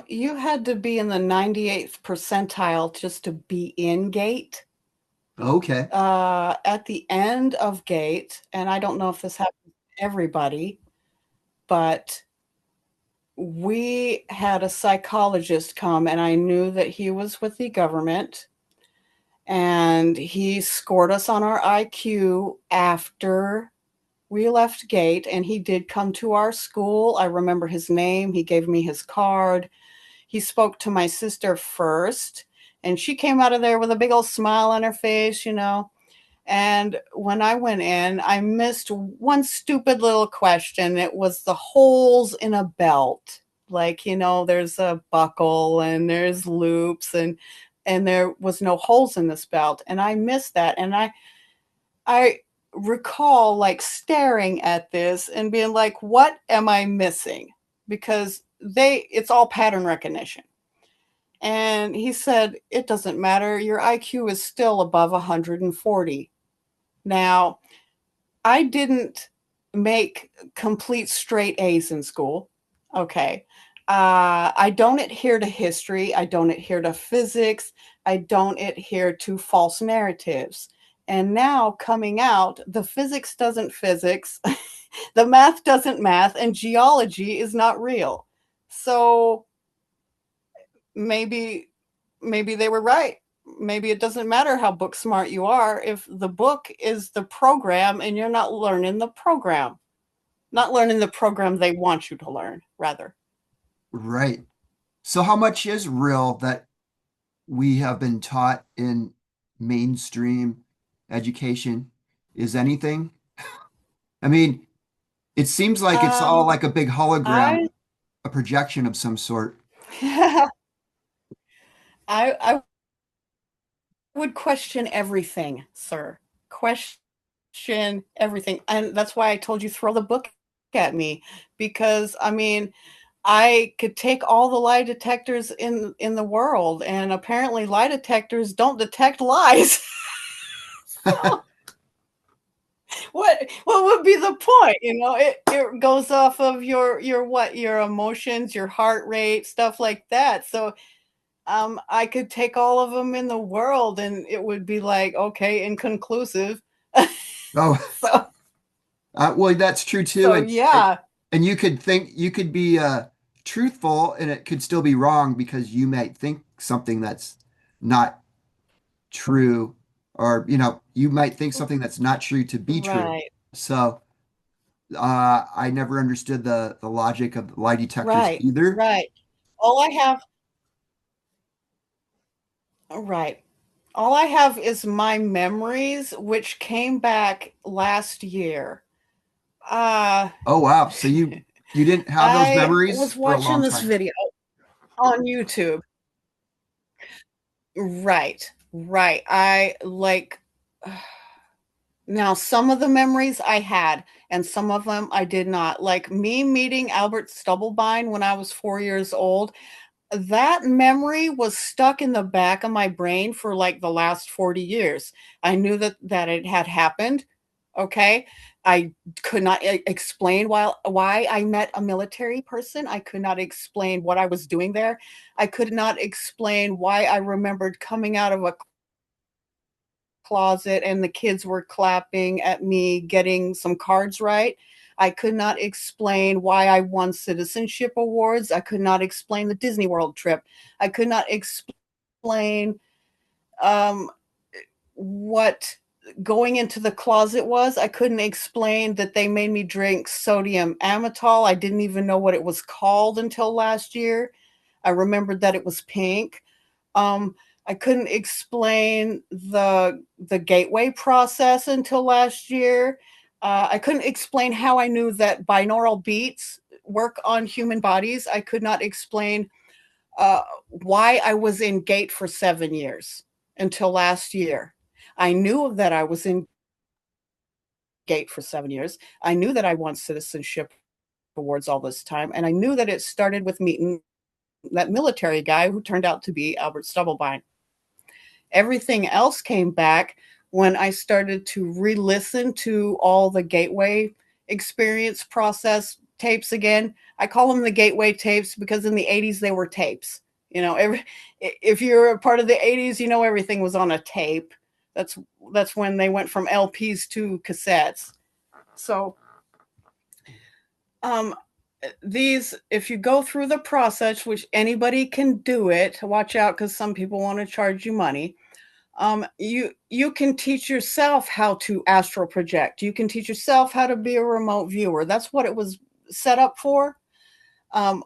you had to be in the 98th percentile just to be in gate. Okay, At the end of gate, and I don't know if this happens to everybody, but we had a psychologist come, and I knew that he was with the government, and he scored us on our IQ after we left gate, and he did come to our school. I remember his name. He gave me his card. He spoke to my sister first, and she came out of there with a big old smile on her face, you know. And when I went in, I missed one stupid little question. It was the holes in a belt. Like, you know, there's a buckle and there's loops, and there was no holes in this belt. And I missed that. And I recall like staring at this and being like, what am I missing? Because it's all pattern recognition. And he said, it doesn't matter. Your IQ is still above 140. Now, I didn't make complete straight A's in school. Okay. I don't adhere to history. I don't adhere to physics. I don't adhere to false narratives. And now coming out, the physics doesn't physics, the math doesn't math, and geology is not real. So maybe maybe they were right. Maybe it doesn't matter how book smart you are if the book is the program and you're not learning the program, not learning the program they want you to learn, rather. right. So how much is real that we have been taught in mainstream education? Is anything? I mean, it seems like it's all Um, like a big hologram, I a projection of some sort. I would question everything, sir. Question everything. And that's why I told you throw the book at me because I mean, I could take all the lie detectors in the world and apparently lie detectors don't detect lies. So what would be the point? You know, it goes off of your what your emotions, your heart rate, stuff like that. So I could take all of them in the world and it would be like, okay, inconclusive. Oh, so, well, that's true too. so yeah, And you could think you could be truthful and it could still be wrong because you might think something that's not true, or you might think something that's not true to be true. right, So I never understood the logic of lie detectors right, either. right. All I have, right. All I have is my memories, which came back last year. Uh, Oh wow. So you didn't have those I memories was for a watching long this time. video on YouTube. Right, right. I like now some of the memories I had and some of them I did not. Like me meeting Albert Stubblebine when I was 4 years old, that memory was stuck in the back of my brain for like the last 40 years. I knew that it had happened. Okay. I could not explain why I met a military person. I could not explain what I was doing there. I could not explain why I remembered coming out of a closet and the kids were clapping at me getting some cards right. I could not explain why I won citizenship awards. I could not explain the Disney World trip. I could not explain um, what going into the closet was. I couldn't explain that they made me drink sodium amytal. I didn't even know what it was called until last year. I remembered that it was pink. Um, I couldn't explain the gateway process until last year. I couldn't explain how I knew that binaural beats work on human bodies. I could not explain why I was in gate for 7 years until last year. I knew that I was in gate for 7 years. I knew that I won citizenship awards all this time, and I knew that it started with meeting that military guy who turned out to be Albert Stubblebine. Everything else came back when I started to re-listen to all the gateway experience process tapes again. I call them the gateway tapes because in the 80s they were tapes. You know, if you're a part of the 80s, you know everything was on a tape. That's that's when they went from LPs to cassettes. So, um these if you go through the process, which anybody can do it, watch out cuz some people want to charge you money. You can teach yourself how to astral project. You can teach yourself how to be a remote viewer. That's what it was set up for. Um,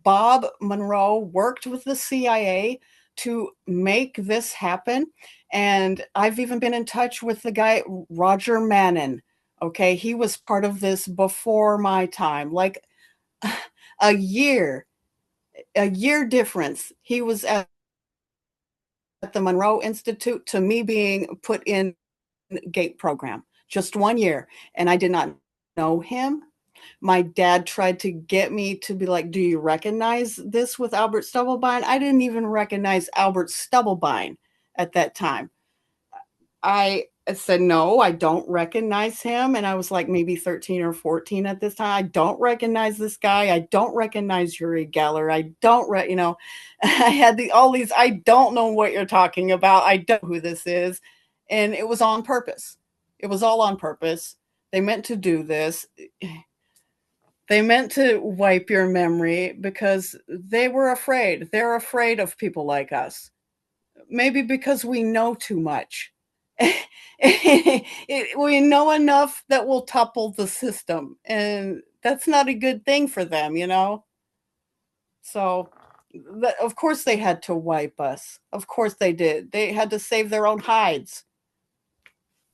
Bob Monroe worked with the CIA to make this happen, and I've even been in touch with the guy Roger Mannon. Okay, he was part of this before my time, like a year, a year difference. He was at the Monroe Institute to me being put in GATE program, just 1 year. And I did not know him. My dad tried to get me to be like, do you recognize this with Albert Stubblebine? I didn't even recognize Albert Stubblebine at that time. I said, no, I don't recognize him. And I was like maybe 13 or 14 at this time. I don't recognize this guy. I don't recognize Uri Geller. I don't, I had all these, I don't know what you're talking about. I don't know who this is. And it was on purpose. It was all on purpose. They meant to do this. They meant to wipe your memory because they were afraid. They're afraid of people like us. Maybe because we know too much. We know enough that will topple the system, and that's not a good thing for them, you know? So, Of course they had to wipe us. Of course they did. They had to save their own hides.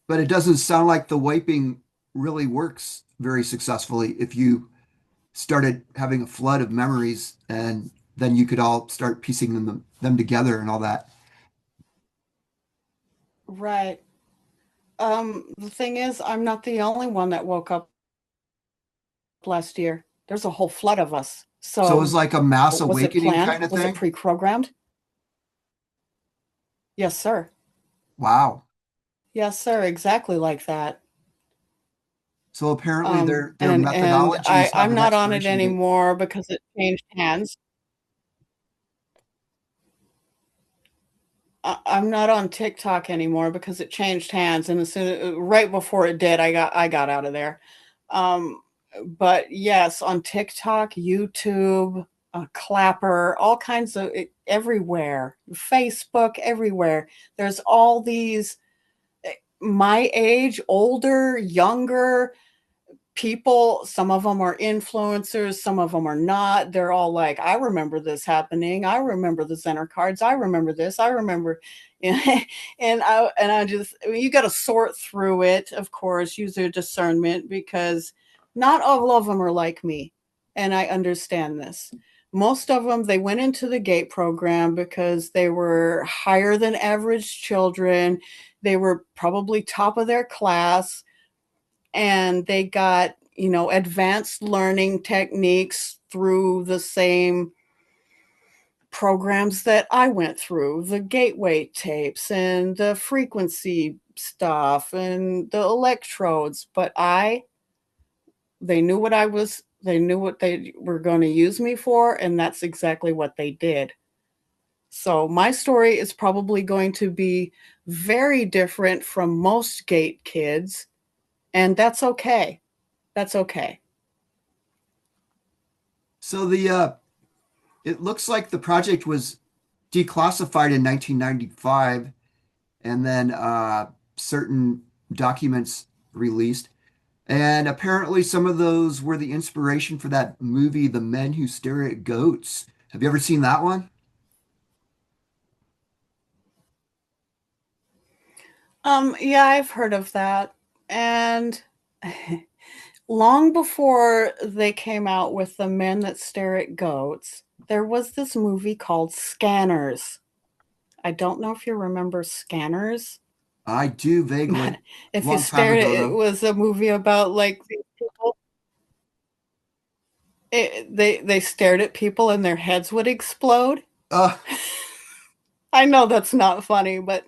But it doesn't sound like the wiping really works very successfully if you started having a flood of memories and then you could all start piecing them together and all that. Right. The thing is, I'm not the only one that woke up last year. There's a whole flood of us. So it was So like a mass was it awakening planned? kind of Was it thing. pre-programmed? Yes, sir. Wow. Yes, sir. Exactly like that. So apparently their And methodologies have I'm an not on it expiration date. anymore because it changed hands. I'm not on TikTok anymore because it changed hands, and as soon right before it did, I got out of there. Um, but yes, on TikTok, YouTube, Clapper, all kinds of everywhere, Facebook, everywhere. There's all these my age, older, younger people. Some of them are influencers, some of them are not. They're all like, I remember this happening, I remember the center cards, I remember this, I remember. And I just, I mean, you got to sort through it, of course, use your discernment, because not all of them are like me, and I understand this. Most of them, they went into the gate program because they were higher than average children, they were probably top of their class, and they got, advanced learning techniques through the same programs that I went through, the gateway tapes and the frequency stuff and the electrodes. But they knew what I was, they knew what they were going to use me for, and that's exactly what they did. So my story is probably going to be very different from most gate kids, and that's okay. That's okay. So the it looks like the project was declassified in 1995 and then certain documents released. And apparently some of those were the inspiration for that movie, The Men Who Stare at Goats. Have you ever seen that one? Yeah, I've heard of that. And long before they came out with The Men That Stare at Goats, there was this movie called Scanners. I don't know if you remember Scanners, I do but vaguely. if you Long time stared at ago, it, it though. was a movie about like these people. They stared at people and their heads would explode. Uh, I know that's not funny, but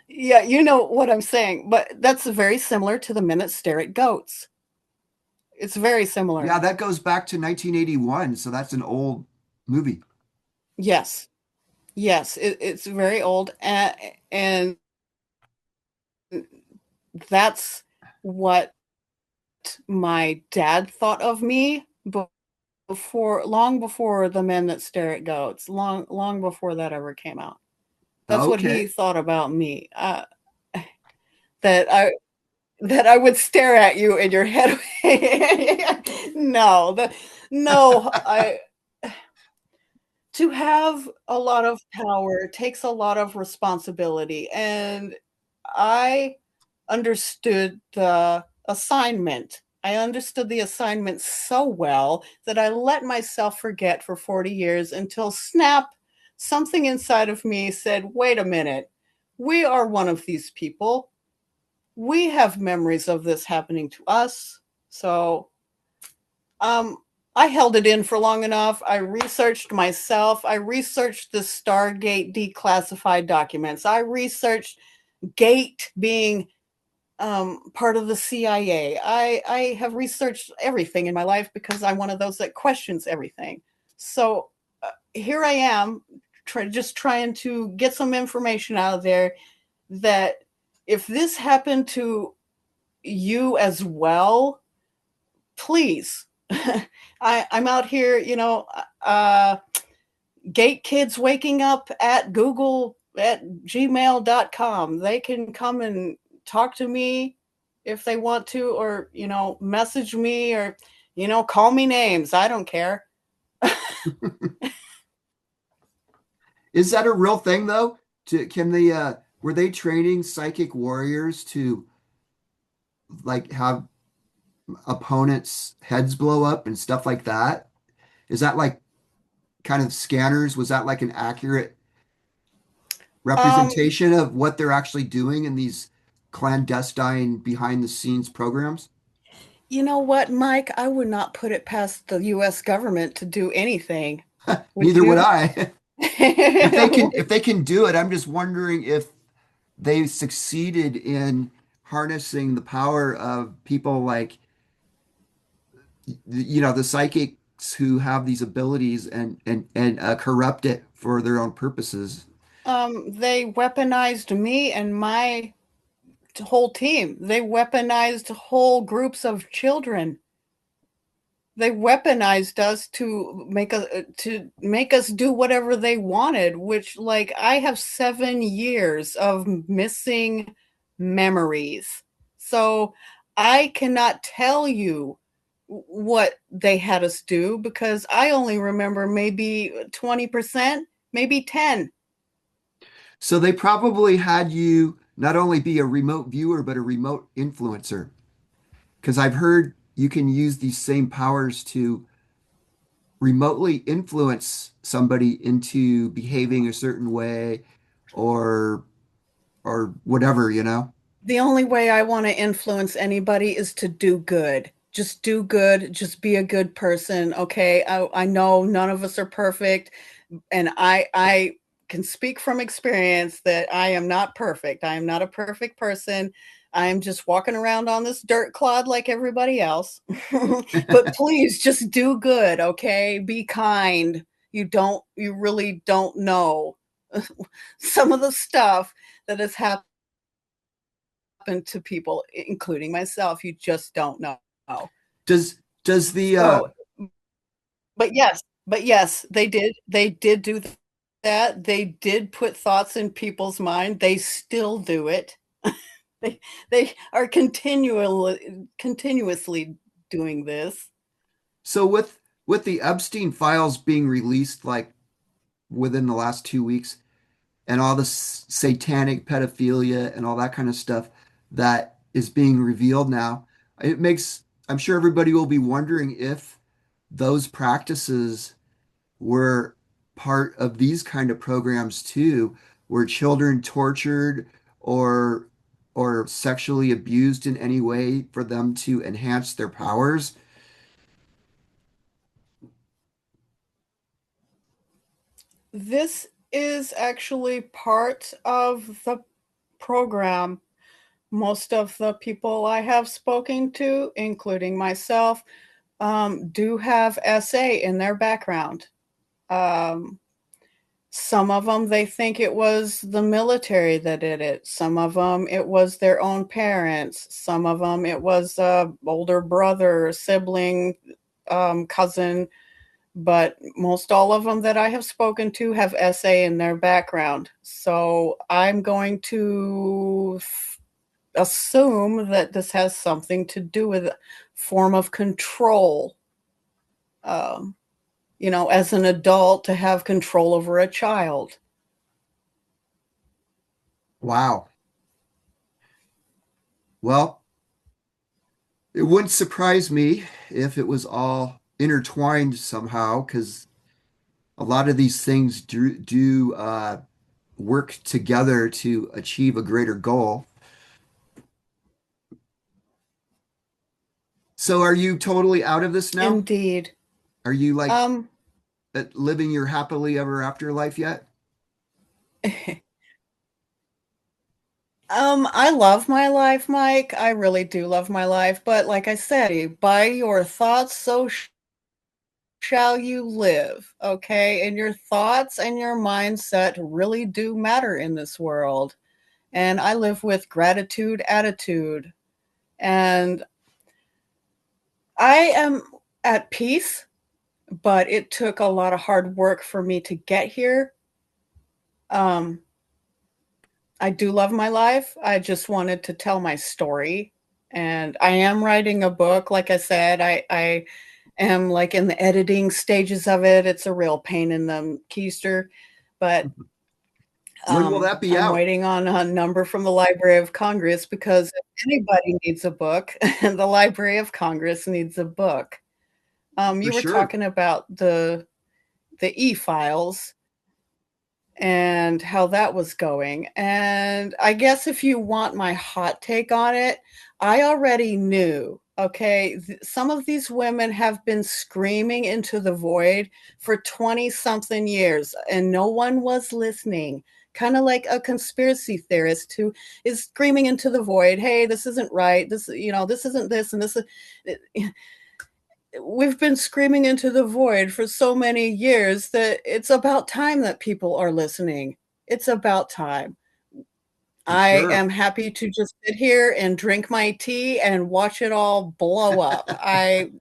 yeah, you know what I'm saying. But that's very similar to The Men That Stare at Goats. It's very yeah, similar. that goes back to 1981, so that's an old movie. Yes. Yes, it's very old, and that's what my dad thought of me long before The Men That Stare at Goats, long before that ever came out. That's what he Okay. thought about me. That I that I would stare at you in your head. no, no, I to have a lot of power takes a lot of responsibility, and I understood the assignment. I understood the assignment so well that I let myself forget for 40 years until snap, something inside of me said, wait a minute, we are one of these people. We have memories of this happening to us. So um, I held it in for long enough. I researched myself. I researched the Stargate declassified documents. I researched Gate being part of the CIA. I have researched everything in my life because I'm one of those that questions everything. So here I am, just trying to get some information out there that if this happened to you as well, please. I'm out here, gate kids waking up at Google at gmail.com. They can come and talk to me if they want to, or, message me, or, call me names. I don't care. Is that a real thing though? Can they were they training psychic warriors to like have opponents' heads blow up and stuff like that? Is that like kind of scanners? Was that like an accurate Um, representation of what they're actually doing in these clandestine behind the scenes programs? you know what, Mike? I would not put it past the US government to do anything. Would Neither would you? I. If they can do it, I'm just wondering if they succeeded in harnessing the power of people like the psychics who have these abilities and corrupt it for their own purposes. They weaponized me and my whole team. They weaponized whole groups of children. They weaponized us to make us do whatever they wanted, which, like, I have 7 years of missing memories, so I cannot tell you what they had us do because I only remember maybe 20%, maybe 10. So they probably had you not only be a remote viewer, but a remote influencer. Because I've heard you can use these same powers to remotely influence somebody into behaving a certain way or or whatever. The only way I want to influence anybody is to do good. Just do good, just be a good person, okay? I know none of us are perfect, and I can speak from experience that I am not perfect. I am not a perfect person. I am just walking around on this dirt clod like everybody else. But please just do good, okay? Be kind. You really don't know some of the stuff that has happened to people, including myself. You just don't know. Does does the So, but yes, they did do that. They did put thoughts in people's mind. They still do it. they they are continuously doing this. so with the Epstein files being released like within the last 2 weeks and all this satanic pedophilia and all that kind of stuff that is being revealed now, it makes I'm sure everybody will be wondering if those practices were part of these kind of programs too. Were children tortured or or sexually abused in any way for them to enhance their powers? This is actually part of the program. Most of the people I have spoken to, including myself, do have SA in their background. Um, some of them, they think it was the military that did it. Some of them, it was their own parents. Some of them, it was a older brother, sibling, cousin. But most all of them that I have spoken to have SA in their background. So I'm going to assume that this has something to do with a form of control. Um, as an adult to have control over a child. Wow. Well, it wouldn't surprise me if it was all intertwined somehow, because a lot of these things do work together to achieve a greater goal. So are you totally out of this now? Indeed. Are you like Um, living your happily ever after life yet? I love my life, Mike. I really do love my life. But like I said, by your thoughts, so shall you live. Okay. And your thoughts and your mindset really do matter in this world. And I live with gratitude, attitude. And I am at peace, but it took a lot of hard work for me to get here. Um, I do love my life. I just wanted to tell my story. And I am writing a book. Like I said, I am like in the editing stages of it. It's a real pain in the keister. But When will that be I'm out? waiting on a number from the Library of Congress because if anybody needs a book, the Library of Congress needs a book. For You were sure. talking about the e-files and how that was going. And I guess if you want my hot take on it, I already knew. Okay, some of these women have been screaming into the void for 20 something years and no one was listening. Kind of like a conspiracy theorist who is screaming into the void, hey, this isn't right. This isn't this, and this is. We've been screaming into the void for so many years that it's about time that people are listening. It's about time. For I sure. am happy to just sit here and drink my tea and watch it all blow up. I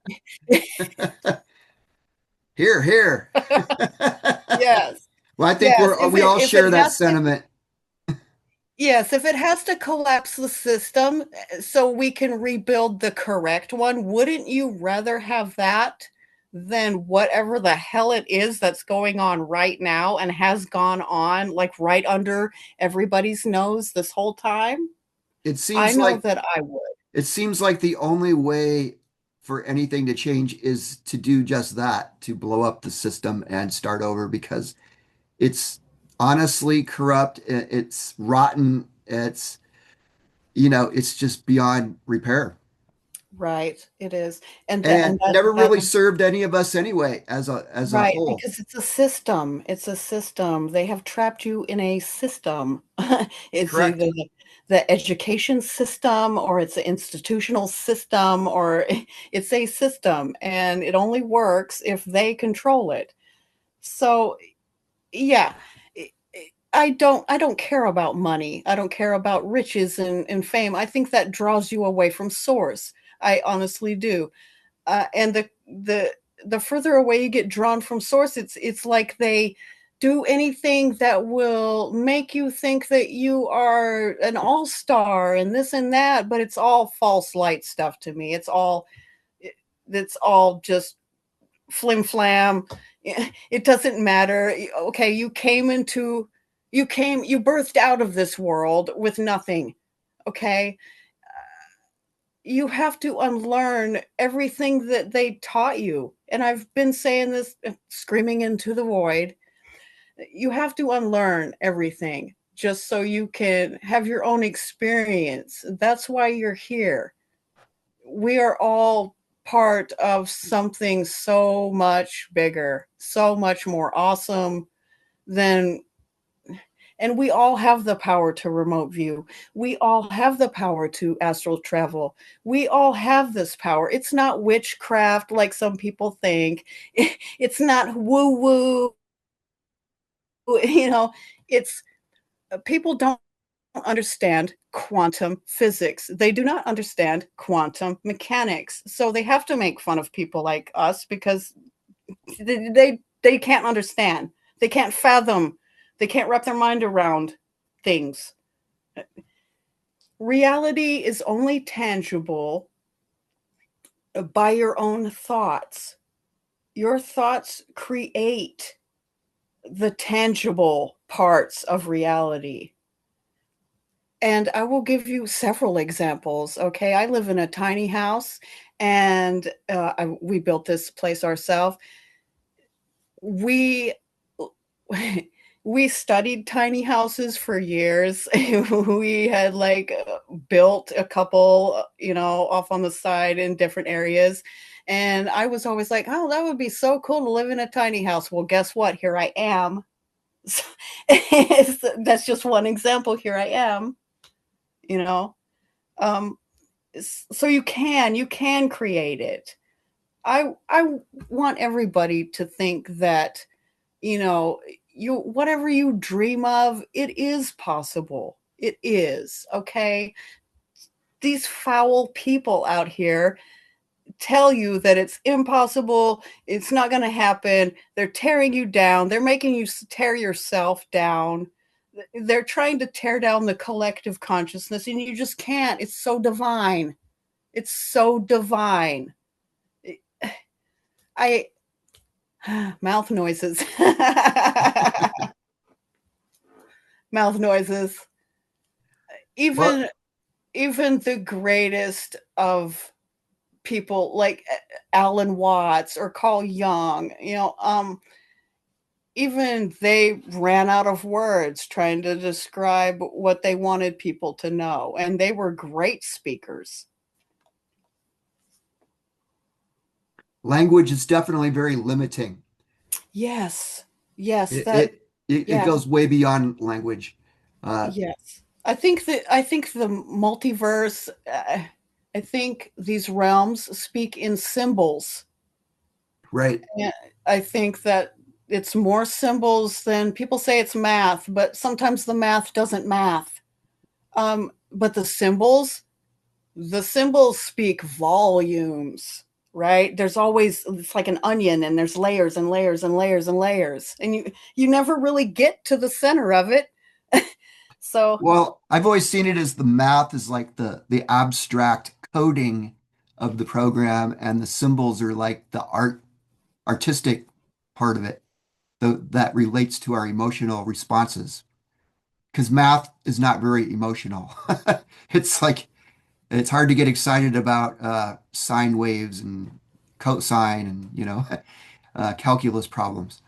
Here, here. yes. Well, I think Yes, we all if it share that has to sentiment. yes, if it has to collapse the system so we can rebuild the correct one, wouldn't you rather have that than whatever the hell it is that's going on right now and has gone on like right under everybody's nose this whole time? It I seems know like that I would. it seems like the only way for anything to change is to do just that, to blow up the system and start over because it's honestly corrupt, it's rotten, it's just beyond repair. Right, it is. And that And and that never that really served any of us anyway as a right, whole. because it's a system. It's a system. They have trapped you in a system. It's Correct. either the education system or it's an institutional system or it's a system and it only works if they control it. So, yeah, I don't care about money. I don't care about riches and fame. I think that draws you away from source. I honestly do. And the further away you get drawn from source, it's like they do anything that will make you think that you are an all-star and this and that, but it's all false light stuff to me. It's all just flim flam. It doesn't matter. Okay, you birthed out of this world with nothing. Okay, you have to unlearn everything that they taught you. And I've been saying this, screaming into the void. You have to unlearn everything just so you can have your own experience. That's why you're here. We are all part of something so much bigger, so much more awesome than and we all have the power to remote view. We all have the power to astral travel. We all have this power. It's not witchcraft like some people think. It's not woo woo. You know, it's people don't understand quantum physics. They do not understand quantum mechanics. So they have to make fun of people like us because they can't understand. They can't fathom. They can't wrap their mind around things. Reality is only tangible by your own thoughts. Your thoughts create the tangible parts of reality. And I will give you several examples. Okay, I live in a tiny house, and we built this place ourselves. We we studied tiny houses for years. We had like built a couple, off on the side in different areas. And I was always like, oh, that would be so cool to live in a tiny house. Well, guess what? Here I am. So, that's just one example. Here I am, you know. Um, so you can create it. I want everybody to think that you know you whatever you dream of, it is possible. It is. Okay, these foul people out here tell you that it's impossible, it's not going to happen. They're tearing you down, they're making you tear yourself down. They're trying to tear down the collective consciousness and you just can't. It's so divine. It's so divine. I mouth noises. mouth noises. Well, Even even the greatest of people like Alan Watts or Carl Jung, even they ran out of words trying to describe what they wanted people to know, and they were great speakers. language is definitely very limiting. Yes, yes, It that, it it yeah, goes way beyond language. Uh, yes. I think the multiverse. I think these realms speak in symbols. right. And I think that it's more symbols than people say it's math, but sometimes the math doesn't math. But the symbols speak volumes, right? There's always, it's like an onion, and there's layers and layers and layers and layers, and you never really get to the center of it. So Well, I've always seen it as the math is like the abstract coding of the program, and the symbols are like the artistic part of it, that relates to our emotional responses. Because math is not very emotional. It's like it's hard to get excited about sine waves and cosine and calculus problems.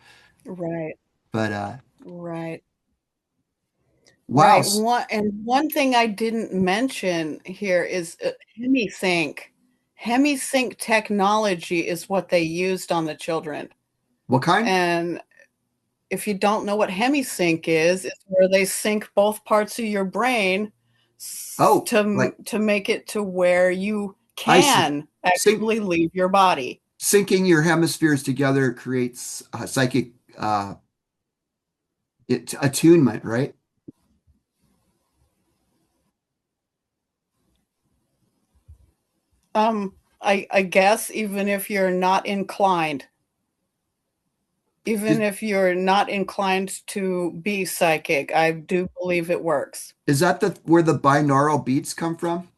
right, But right, wow, right. One thing I didn't mention here is hemisync. Hemisync technology is what they used on the children. what kind? And if you don't know what hemisync is, it's where they sync both parts of your brain Oh, like to make it to where you I see. can Sync actually leave your body. Syncing your hemispheres together creates psychic attunement, right? I guess even Is if you're not inclined to be psychic, I do believe it works. is that the where the binaural beats come from?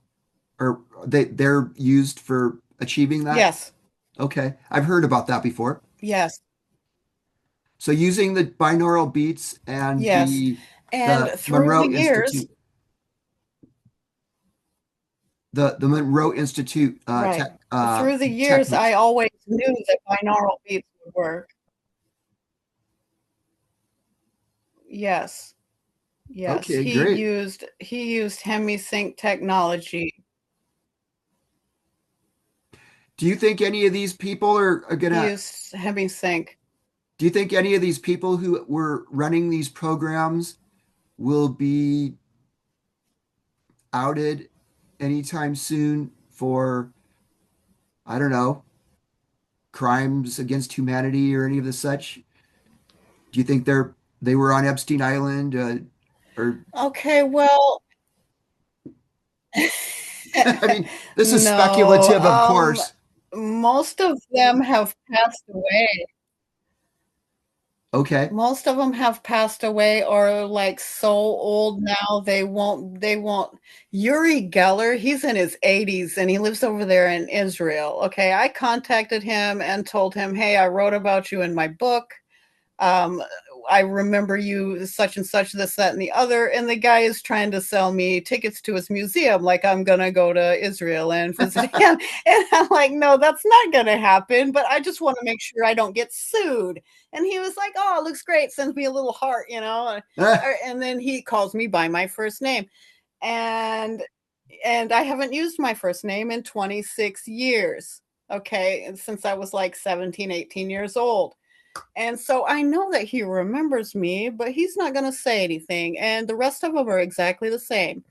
Or they're used for achieving that? Yes, Okay. I've heard about that before. yes, So using the binaural beats and yes. And the Monroe Institute, the Monroe Institute right, tech through the years, I techniques. always knew that binaural beats would work. Yes. Yes, Okay, great. he used hemisync technology. Do you think any of these people are He gonna used hemisync. do you think any of these people who were running these programs will be outed anytime soon for, I don't know, crimes against humanity or any of the such? Do you think they were on Epstein Island, or Okay, well, I mean, this is no, speculative, of course. most of them have passed away. Okay, Most of them have passed away or are like so old now they won't. Yuri Geller, he's in his 80s and he lives over there in Israel. Okay, I contacted him and told him, "Hey, I wrote about you in my book. um, I remember you such and such, this, that, and the other." And the guy is trying to sell me tickets to his museum, like I'm gonna go to Israel and visit him. And I'm like, no, that's not gonna happen. But I just want to make sure I don't get sued. And he was like, oh, it looks great. Sends me a little heart, And then he calls me by my first name. And I haven't used my first name in 26 years. Okay. And since I was like 17, 18 years old. And so I know that he remembers me, but he's not going to say anything. And the rest of them are exactly the same.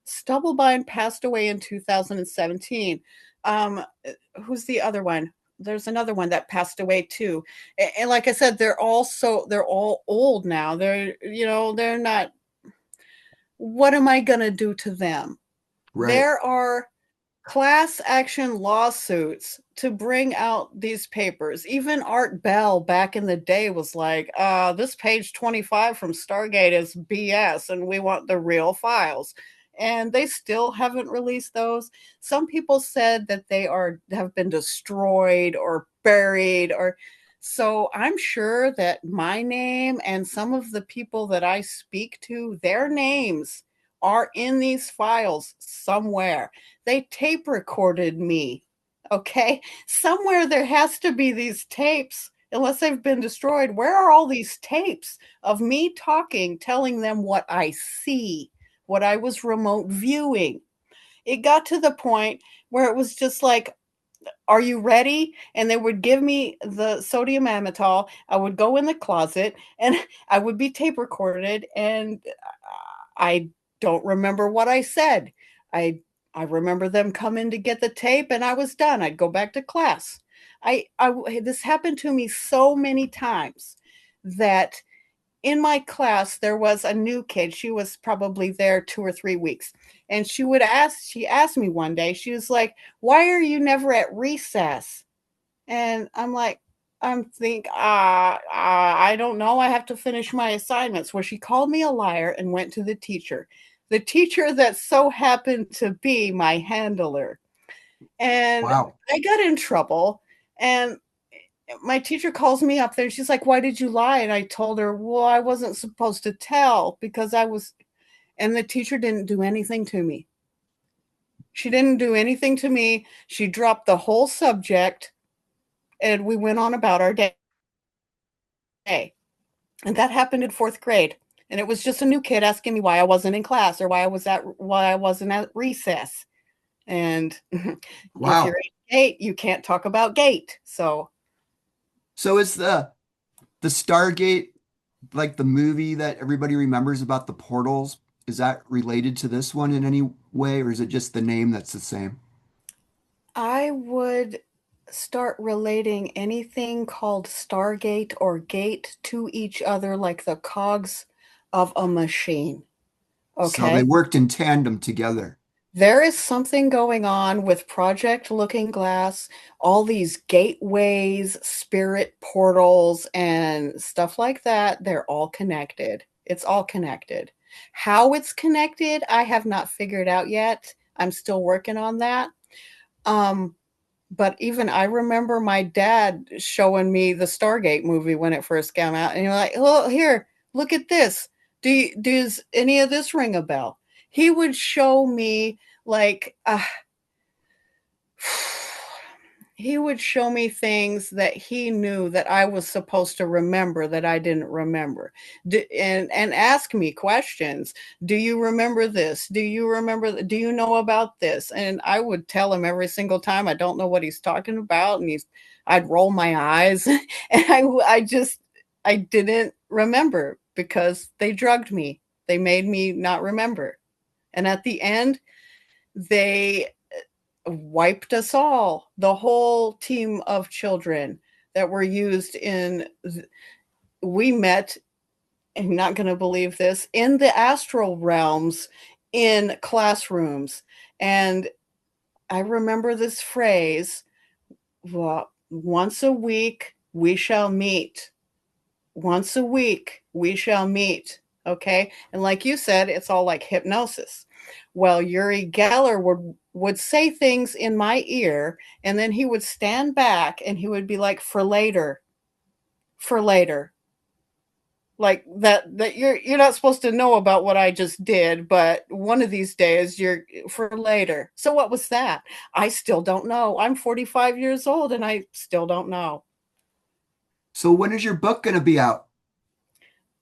Stubblebine passed away in 2017. Um, who's the other one? There's another one that passed away too. And like I said, they're all old now. They're not. What am I going to do to them? right. There are class action lawsuits to bring out these papers. Even Art Bell back in the day was like, this page 25 from Stargate is BS and we want the real files. And they still haven't released those. Some people said that they have been destroyed or buried or So I'm sure that my name and some of the people that I speak to, their names are in these files somewhere. They tape recorded me. Okay. Somewhere there has to be these tapes, unless they've been destroyed. Where are all these tapes of me talking, telling them what I see, what I was remote viewing? It got to the point where it was just like, are you ready? And they would give me the sodium amytal. I would go in the closet and I would be tape recorded. And I don't remember what I said. I I remember them coming to get the tape and I was done. I'd go back to class. This happened to me so many times that in my class there was a new kid. She was probably there 2 or 3 weeks, and she asked me one day, she was like, why are you never at recess? And I'm like, I don't know, I have to finish my assignments. Well, she called me a liar and went to the teacher that so happened to be my handler. And Wow. I got in trouble, and my teacher calls me up there. She's like, why did you lie? And I told her, well, I wasn't supposed to tell because I was, and the teacher didn't do anything to me. She didn't do anything to me. She dropped the whole subject and we went on about our day. And that happened in fourth grade. And it was just a new kid asking me why I wasn't in class or why I wasn't at recess. And if you're Wow. at gate, you can't talk about gate. So So is the Stargate like the movie that everybody remembers about the portals? Is that related to this one in any way, or is it just the name that's the same? I would start relating anything called Stargate or Gate to each other like the cogs of a machine. So they Okay. worked in tandem together. There is something going on with Project Looking Glass, all these gateways, spirit portals, and stuff like that. They're all connected. It's all connected. How it's connected, I have not figured out yet. I'm still working on that. Um, But even I remember my dad showing me the Stargate movie when it first came out, and you're like, "Well, here, look at this. Does any of this ring a bell?" He would show me like he would show me things that he knew that I was supposed to remember that I didn't remember, and ask me questions. Do you remember this? Do you remember? Do you know about this? And I would tell him every single time I don't know what he's talking about, and I'd roll my eyes, and I didn't remember because they drugged me. They made me not remember, and at the end, they wiped us all, the whole team of children that were used in. We met, I'm not going to believe this, in the astral realms in classrooms. And I remember this phrase, well, once a week we shall meet. Once a week we shall meet. Okay. And like you said, it's all like hypnosis. Well, Uri Geller would say things in my ear, and then he would stand back and he would be like, for later. Like that you're not supposed to know about what I just did, but one of these days you're for later. So what was that? I still don't know. I'm 45 years old and I still don't know. So when is your book going to be out?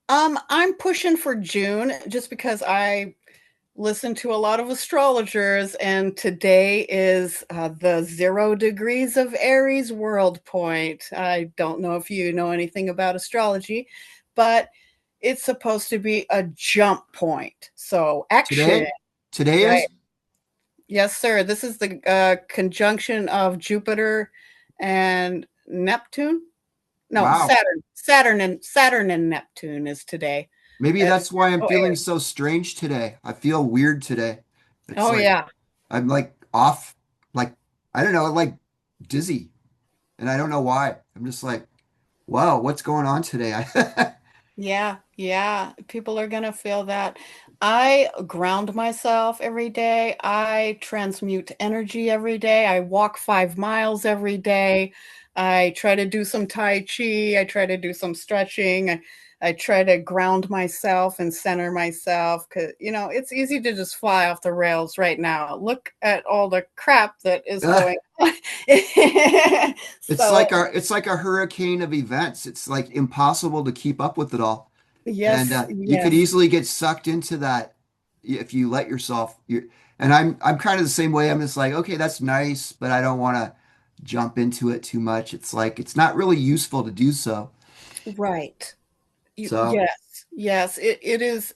I'm pushing for June just because I listen to a lot of astrologers, and today is the 0 degrees of Aries world point. I don't know if you know anything about astrology, but it's supposed to be a jump point. So action, Today? Today right? is? Yes, sir. This is the conjunction of Jupiter and Neptune. No, Wow. Saturn and Neptune is today. Maybe At that's why I'm 0 feeling so strange today. I feel weird today. It's Oh like yeah. I'm like off, like I don't know, like dizzy, and I don't know why. I'm just like, wow, what's going on today? I Yeah, yeah, people are gonna feel that. I ground myself every day. I transmute energy every day. I walk 5 miles every day. I try to do some Tai Chi. I try to do some stretching. I try to ground myself and center myself because, it's easy to just fly off the rails right now. Look at all the crap that is Uh, going on. So, it's like a hurricane of events. It's like impossible to keep up with it all. And yes, you could yes, easily get sucked into that if you let yourself. And I'm kind of the same way. I'm just like, okay, that's nice, but I don't want to jump into it too much. It's like it's not really useful to do so. right. So, Yes, yes, it is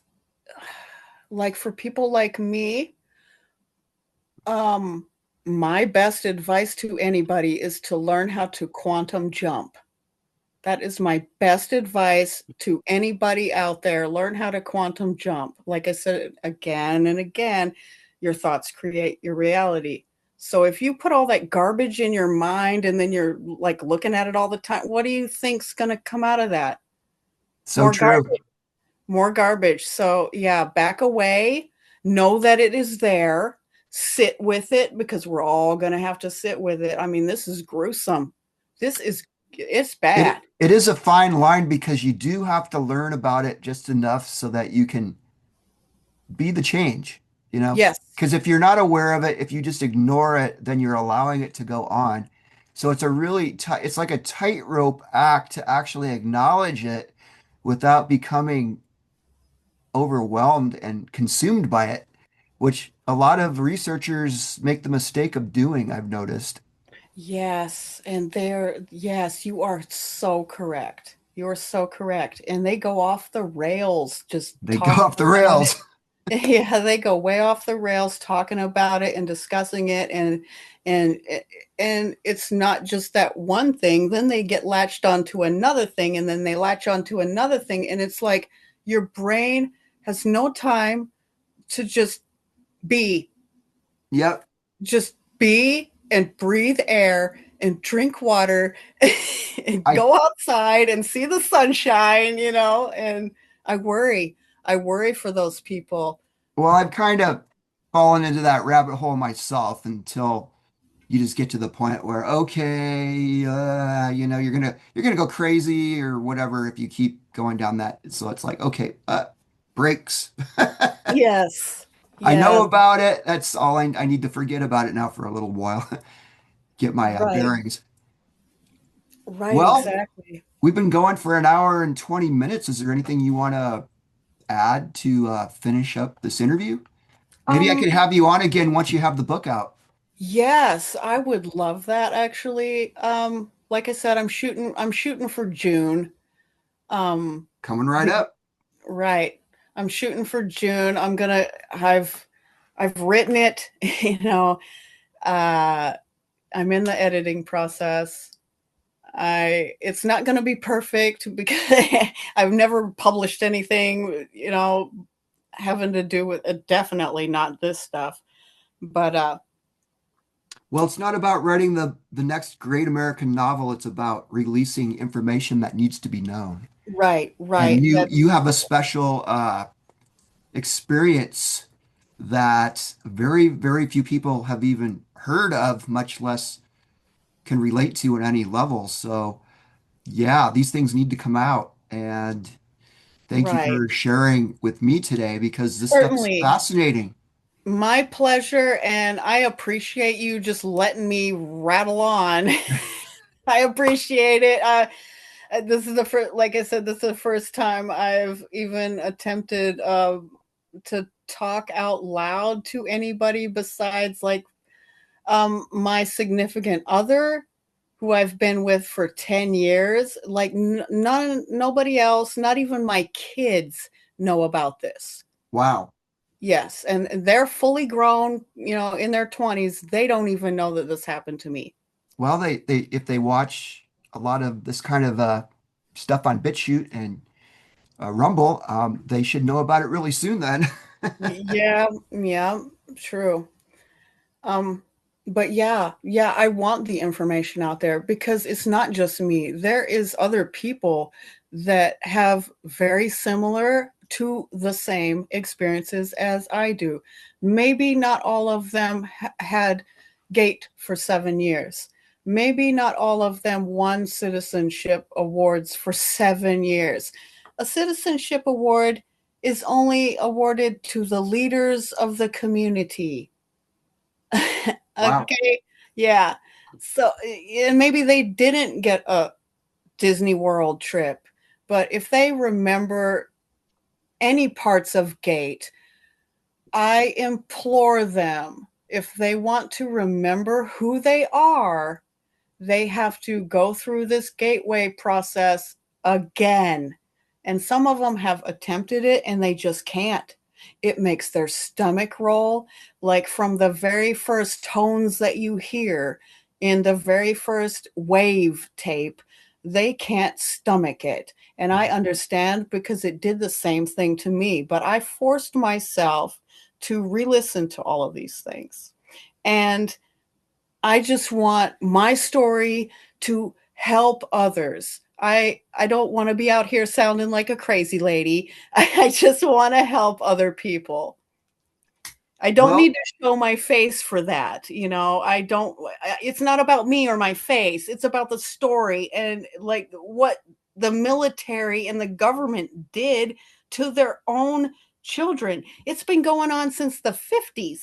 like for people like me, um, my best advice to anybody is to learn how to quantum jump. That is my best advice to anybody out there. Learn how to quantum jump. Like I said again and again, your thoughts create your reality. So if you put all that garbage in your mind and then you're like looking at it all the time, what do you think's going to come out of that? so More true. garbage, more garbage. So yeah, back away, know that it is there, sit with it because we're all going to have to sit with it. I mean, this is gruesome. This is it's bad. It is a fine line because you do have to learn about it just enough so that you can be the change, you know? Yes. Because if you're not aware of it, if you just ignore it, then you're allowing it to go on. So it's a really tight, it's like a tightrope act to actually acknowledge it without becoming overwhelmed and consumed by it, which a lot of researchers make the mistake of doing, I've noticed. Yes, and yes, you are so correct. You are so correct. And they go off the rails just They go talking off the about it. rails. Yeah, they go way off the rails talking about it and discussing it and and it's not just that one thing. Then they get latched onto another thing and then they latch onto another thing and it's like your brain has no time to be Yep. just be and breathe air and drink water and I go outside and see the sunshine, and I worry. I worry for those people. Well, I've kind of fallen into that rabbit hole myself until you just get to the point where, okay, you're gonna go crazy or whatever if you keep going down that. So it's like, okay, breaks. Yes. I know Yes. about it. That's all I need to forget about it now for a little while. Get my Right. bearings. Right, Well, exactly. we've been going for an hour and 20 minutes. Is there anything you want to add to finish up this interview? Maybe I Um could have you on again once you have the book out. yes, I would love that actually. Like I said, I'm shooting for June. Um Coming right the up. Right. I'm shooting for June. I've written it, uh I'm in the editing process. I It's not going to be perfect because I've never published anything, having to do with definitely not this stuff. But Well, it's not about writing the next great American novel. It's about releasing information that needs to be known. right, And right. you That's have a special experience that very few people have even heard of, much less can relate to at any level. So, yeah, these things need to come out. And thank you right. for sharing with me today because this stuff's Certainly. fascinating. My pleasure and I appreciate you just letting me rattle on. I appreciate it. This is the first, like I said, this is the first time I've even attempted to talk out loud to anybody besides like my significant other who I've been with for 10 years. Like nobody else, not even my kids know about this. Wow. Yes, and they're fully grown, in their 20s. They don't even know that this happened to me. Well, they if they watch a lot of this kind of stuff on BitChute and Rumble, they should know about it really soon then. Yeah, yeah, true. Um, but yeah, yeah, I want the information out there because it's not just me. There is other people that have very similar to the same experiences as I do. Maybe not all of them had gate for 7 years, maybe not all of them won citizenship awards for 7 years. A citizenship award is only awarded to the leaders of the community. Wow. Okay. Yeah. So, and maybe they didn't get a Disney World trip, but if they remember any parts of Gate, I implore them, if they want to remember who they are, they have to go through this gateway process again. And some of them have attempted it and they just can't. It makes their stomach roll. Like from the very first tones that you hear in the very first wave tape, they can't stomach it. And I understand because it did the same thing to me, but I forced myself to re listen to all of these things. And I just want my story to help others. I don't want to be out here sounding like a crazy lady. I just want to help other people. I don't need Well, to show my face for that. I don't, it's not about me or my face. It's about the story and like what the military and the government did to their own children. It's been going on since the 50s.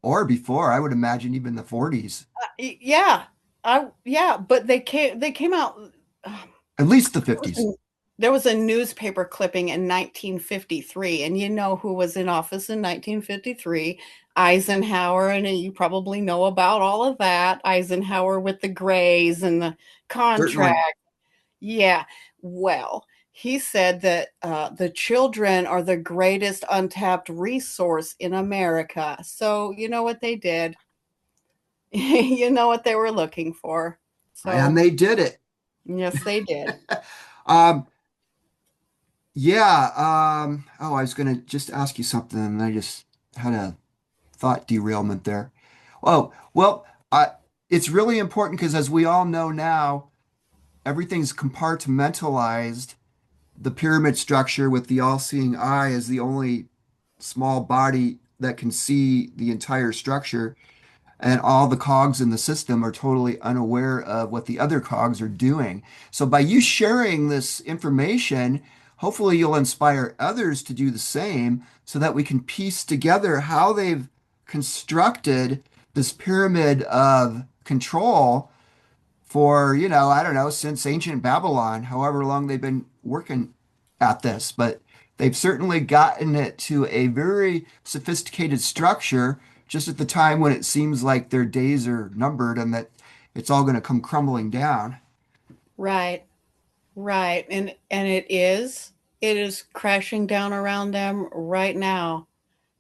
or before, I would imagine even the 40s, Yeah. Yeah, but they came out. at least the There was 50s. a there was a newspaper clipping in 1953, and you know who was in office in 1953? Eisenhower, and you probably know about all of that. Eisenhower with the Greys and the contract. Certainly. Yeah. Well, he said that the children are the greatest untapped resource in America. So you know what they did? You know what they were looking for. And So, they did it. yes, they did. Um, yeah. Oh, I was going to just ask you something, and I just had a thought derailment there. Oh, well, it's really important because as we all know now, everything's compartmentalized. The pyramid structure with the all-seeing eye is the only small body that can see the entire structure, and all the cogs in the system are totally unaware of what the other cogs are doing. So by you sharing this information, hopefully you'll inspire others to do the same so that we can piece together how they've constructed this pyramid of control for, I don't know, since ancient Babylon, however long they've been working at this. But they've certainly gotten it to a very sophisticated structure just at the time when it seems like their days are numbered and that it's all going to come crumbling down. Right. Right. And it is crashing down around them right now.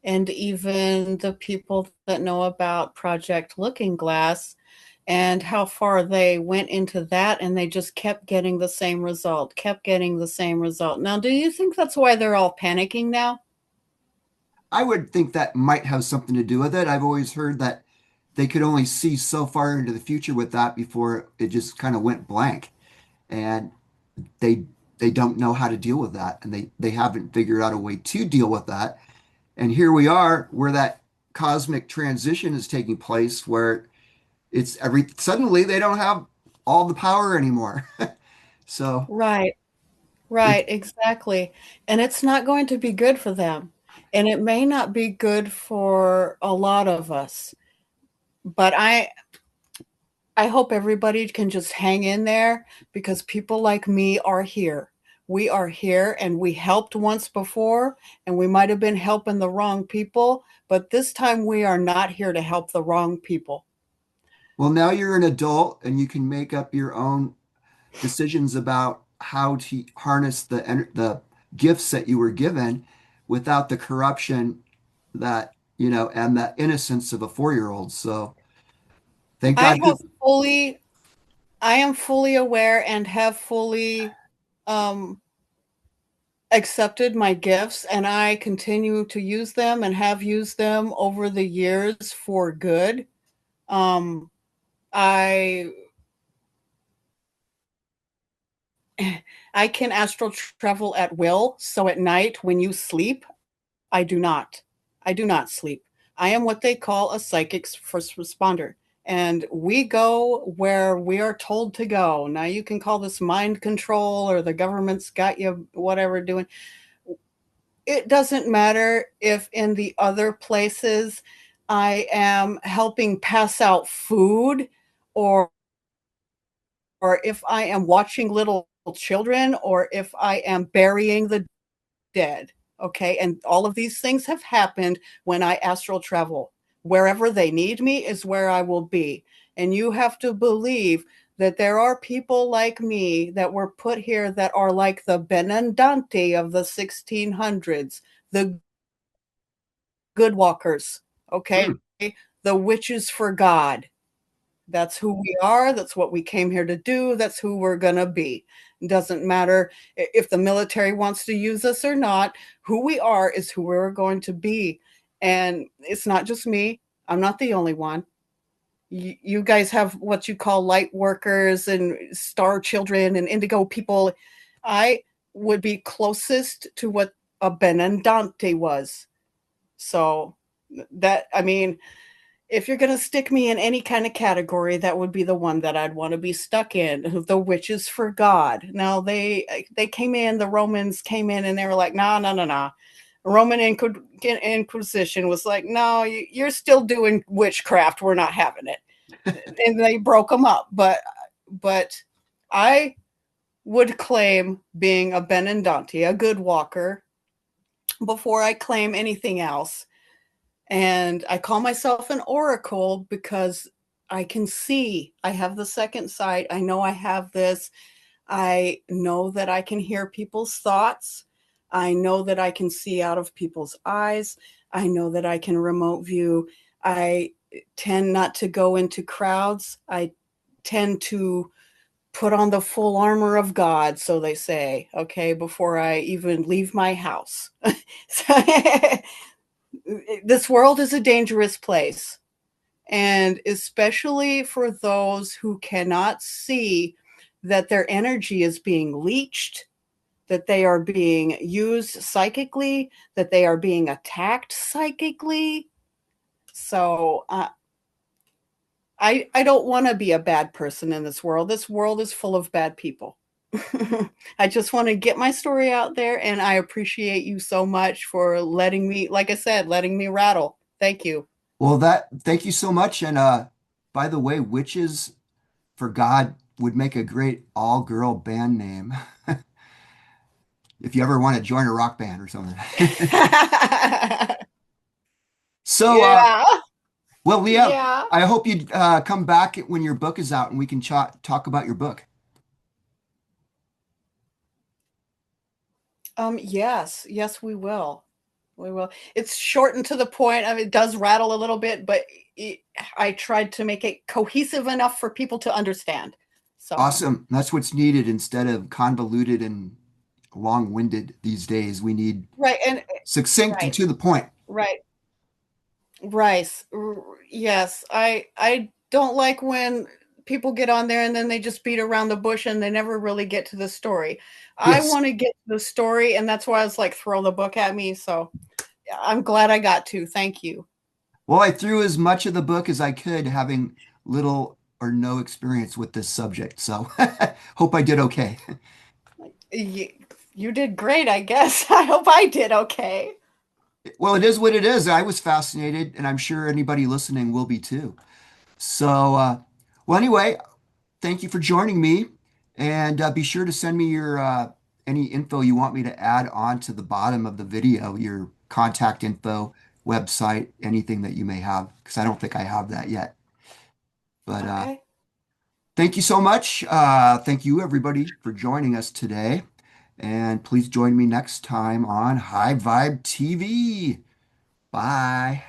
And even the people that know about Project Looking Glass and how far they went into that and they just kept getting the same result, kept getting the same result. Now, do you think that's why they're all panicking now? I would think that might have something to do with it. I've always heard that they could only see so far into the future with that before it just kind of went blank. And they they don't know how to deal with that, and they haven't figured out a way to deal with that. And here we are where that cosmic transition is taking place where it's every suddenly they don't have all the power anymore. So Right. it Right, exactly. And it's not going to be good for them. And it may not be good for a lot of us. But I hope everybody can just hang in there because people like me are here. We are here and we helped once before and we might have been helping the wrong people, but this time we are not here to help the wrong people. well, now you're an adult and you can make up your own decisions about how to harness the gifts that you were given without the corruption that, and the innocence of a 4-year-old. So thank I God for have fully I am fully aware and have fully um accepted my gifts and I continue to use them and have used them over the years for good. Um I I can astral travel at will, so at night when you sleep, I do not. I do not sleep. I am what they call a psychic first responder. and we go where we are told to go. Now, you can call this mind control or the government's got you, whatever, doing. It doesn't matter if in the other places I am helping pass out food, or if I am watching little children, or if I am burying the dead. Okay. And all of these things have happened when I astral travel. Wherever they need me is where I will be. And you have to believe that there are people like me that were put here that are like the Benandante of the 1600s, the good walkers. Hmm. Okay. The witches for God. That's who we are. That's what we came here to do. That's who we're going to be. It doesn't matter if the military wants to use us or not. Who we are is who we're going to be. And it's not just me. I'm not the only one. You guys have what you call light workers and star children and indigo people. I would be closest to what a Benandante was. So that, I mean, if you're going to stick me in any kind of category, that would be the one that I'd want to be stuck in. The witches for God. Now they came in, the Romans came in, and they were like, no, no, no, no. Roman Inquisition was like, no, you're still doing witchcraft. We're not having it, and they broke them up. But I would claim being a Benandante, a good walker, before I claim anything else. And I call myself an oracle because I can see. I have the second sight. I know I have this. I know that I can hear people's thoughts. I know that I can see out of people's eyes. I know that I can remote view. I tend not to go into crowds. I tend to put on the full armor of God, so they say, okay, before I even leave my house. This world is a dangerous place. And especially for those who cannot see that their energy is being leached, that they are being used psychically, that they are being attacked psychically. So I don't want to be a bad person in this world. This world is full of bad people. I just want to get my story out there, and I appreciate you so much for letting me, like I said, letting me rattle. Thank you. Well, thank you so much. And by the way, Witches for God would make a great all-girl band name if you ever want to join a rock band or something. So, Yeah. well, Leah, Yeah. I hope you come back when your book is out and we can talk about your book. Yes. Yes, we will. We will. It's short and to the point. I mean, it does rattle a little bit, but it, I tried to make it cohesive enough for people to understand. So, Awesome. That's what's needed instead of convoluted and long-winded these days. We need right. And succinct and right, to the point. right. Rice. Yes. I don't like when people get on there and then they just beat around the bush and they never really get to the story. I Yes. want to get to the story, and that's why I was like, throw the book at me. So I'm glad I got to. Thank you. Well, I threw as much of the book as I could, having little or no experience with this subject. So hope I did okay. You, you did great, I guess. I hope I did okay. Well, it is what it is. I was fascinated, and I'm sure anybody listening will be too. So, well, anyway, thank you for joining me, and be sure to send me your any info you want me to add on to the bottom of the video, your contact info, website, anything that you may have, because I don't think I have that yet. But Okay. thank you so much. Thank you, everybody, for joining us today. And please join me next time on High Vibe TV. Bye.